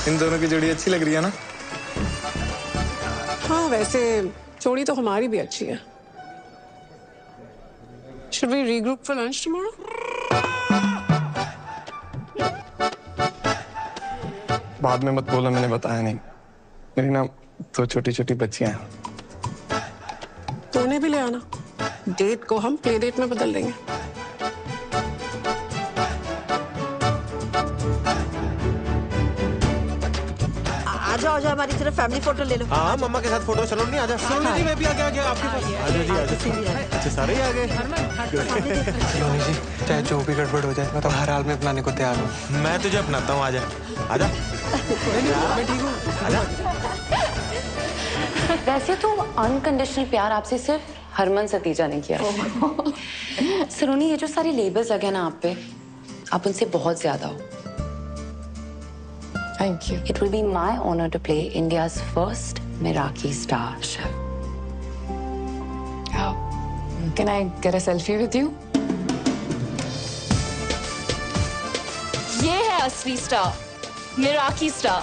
इन दोनों की जोड़ी अच्छी लग रही है ना? हाँ, वैसे जोड़ी तो हमारी भी अच्छी है। Should we regroup for lunch tomorrow? बाद में मत बोलो मैंने बताया नहीं। मेरी ना 2 छोटी छोटी बच्चियां हैं। तो उन्हें भी ले आना। डेट को हम प्ले डेट में बदल देंगे। आ जाओ हमारी तरफ फैमिली फोटो ले लो। हाँ, मम्मा के साथ फोटो। चलो नहीं, आजा। सलोनी जी, मैं भी आ गया आपके पास। आजा जी, आजा। अच्छा, सारे ही आ गए। सलोनी जी, चाहे जो भी गड़बड़ हो जाए, मैं तो हर हाल में अपनाने को तैयार हूँ। मैं तुझे अपनाता हूँ, आजा। आजा। मैं ठीक हूँ। आजा। वैसे तो अनकंडीशनल प्यार आपसे सिर्फ हरमन सतीजा ने किया। सलोनी, ये जो सारे लेबल्स लगे ना आप पे, आप उनसे बहुत ज्यादा हो। Thank you. It will be my honor to play India's first Meraki star. How? Can I get a selfie with you? ये है असली स्टार, मेराकी स्टार।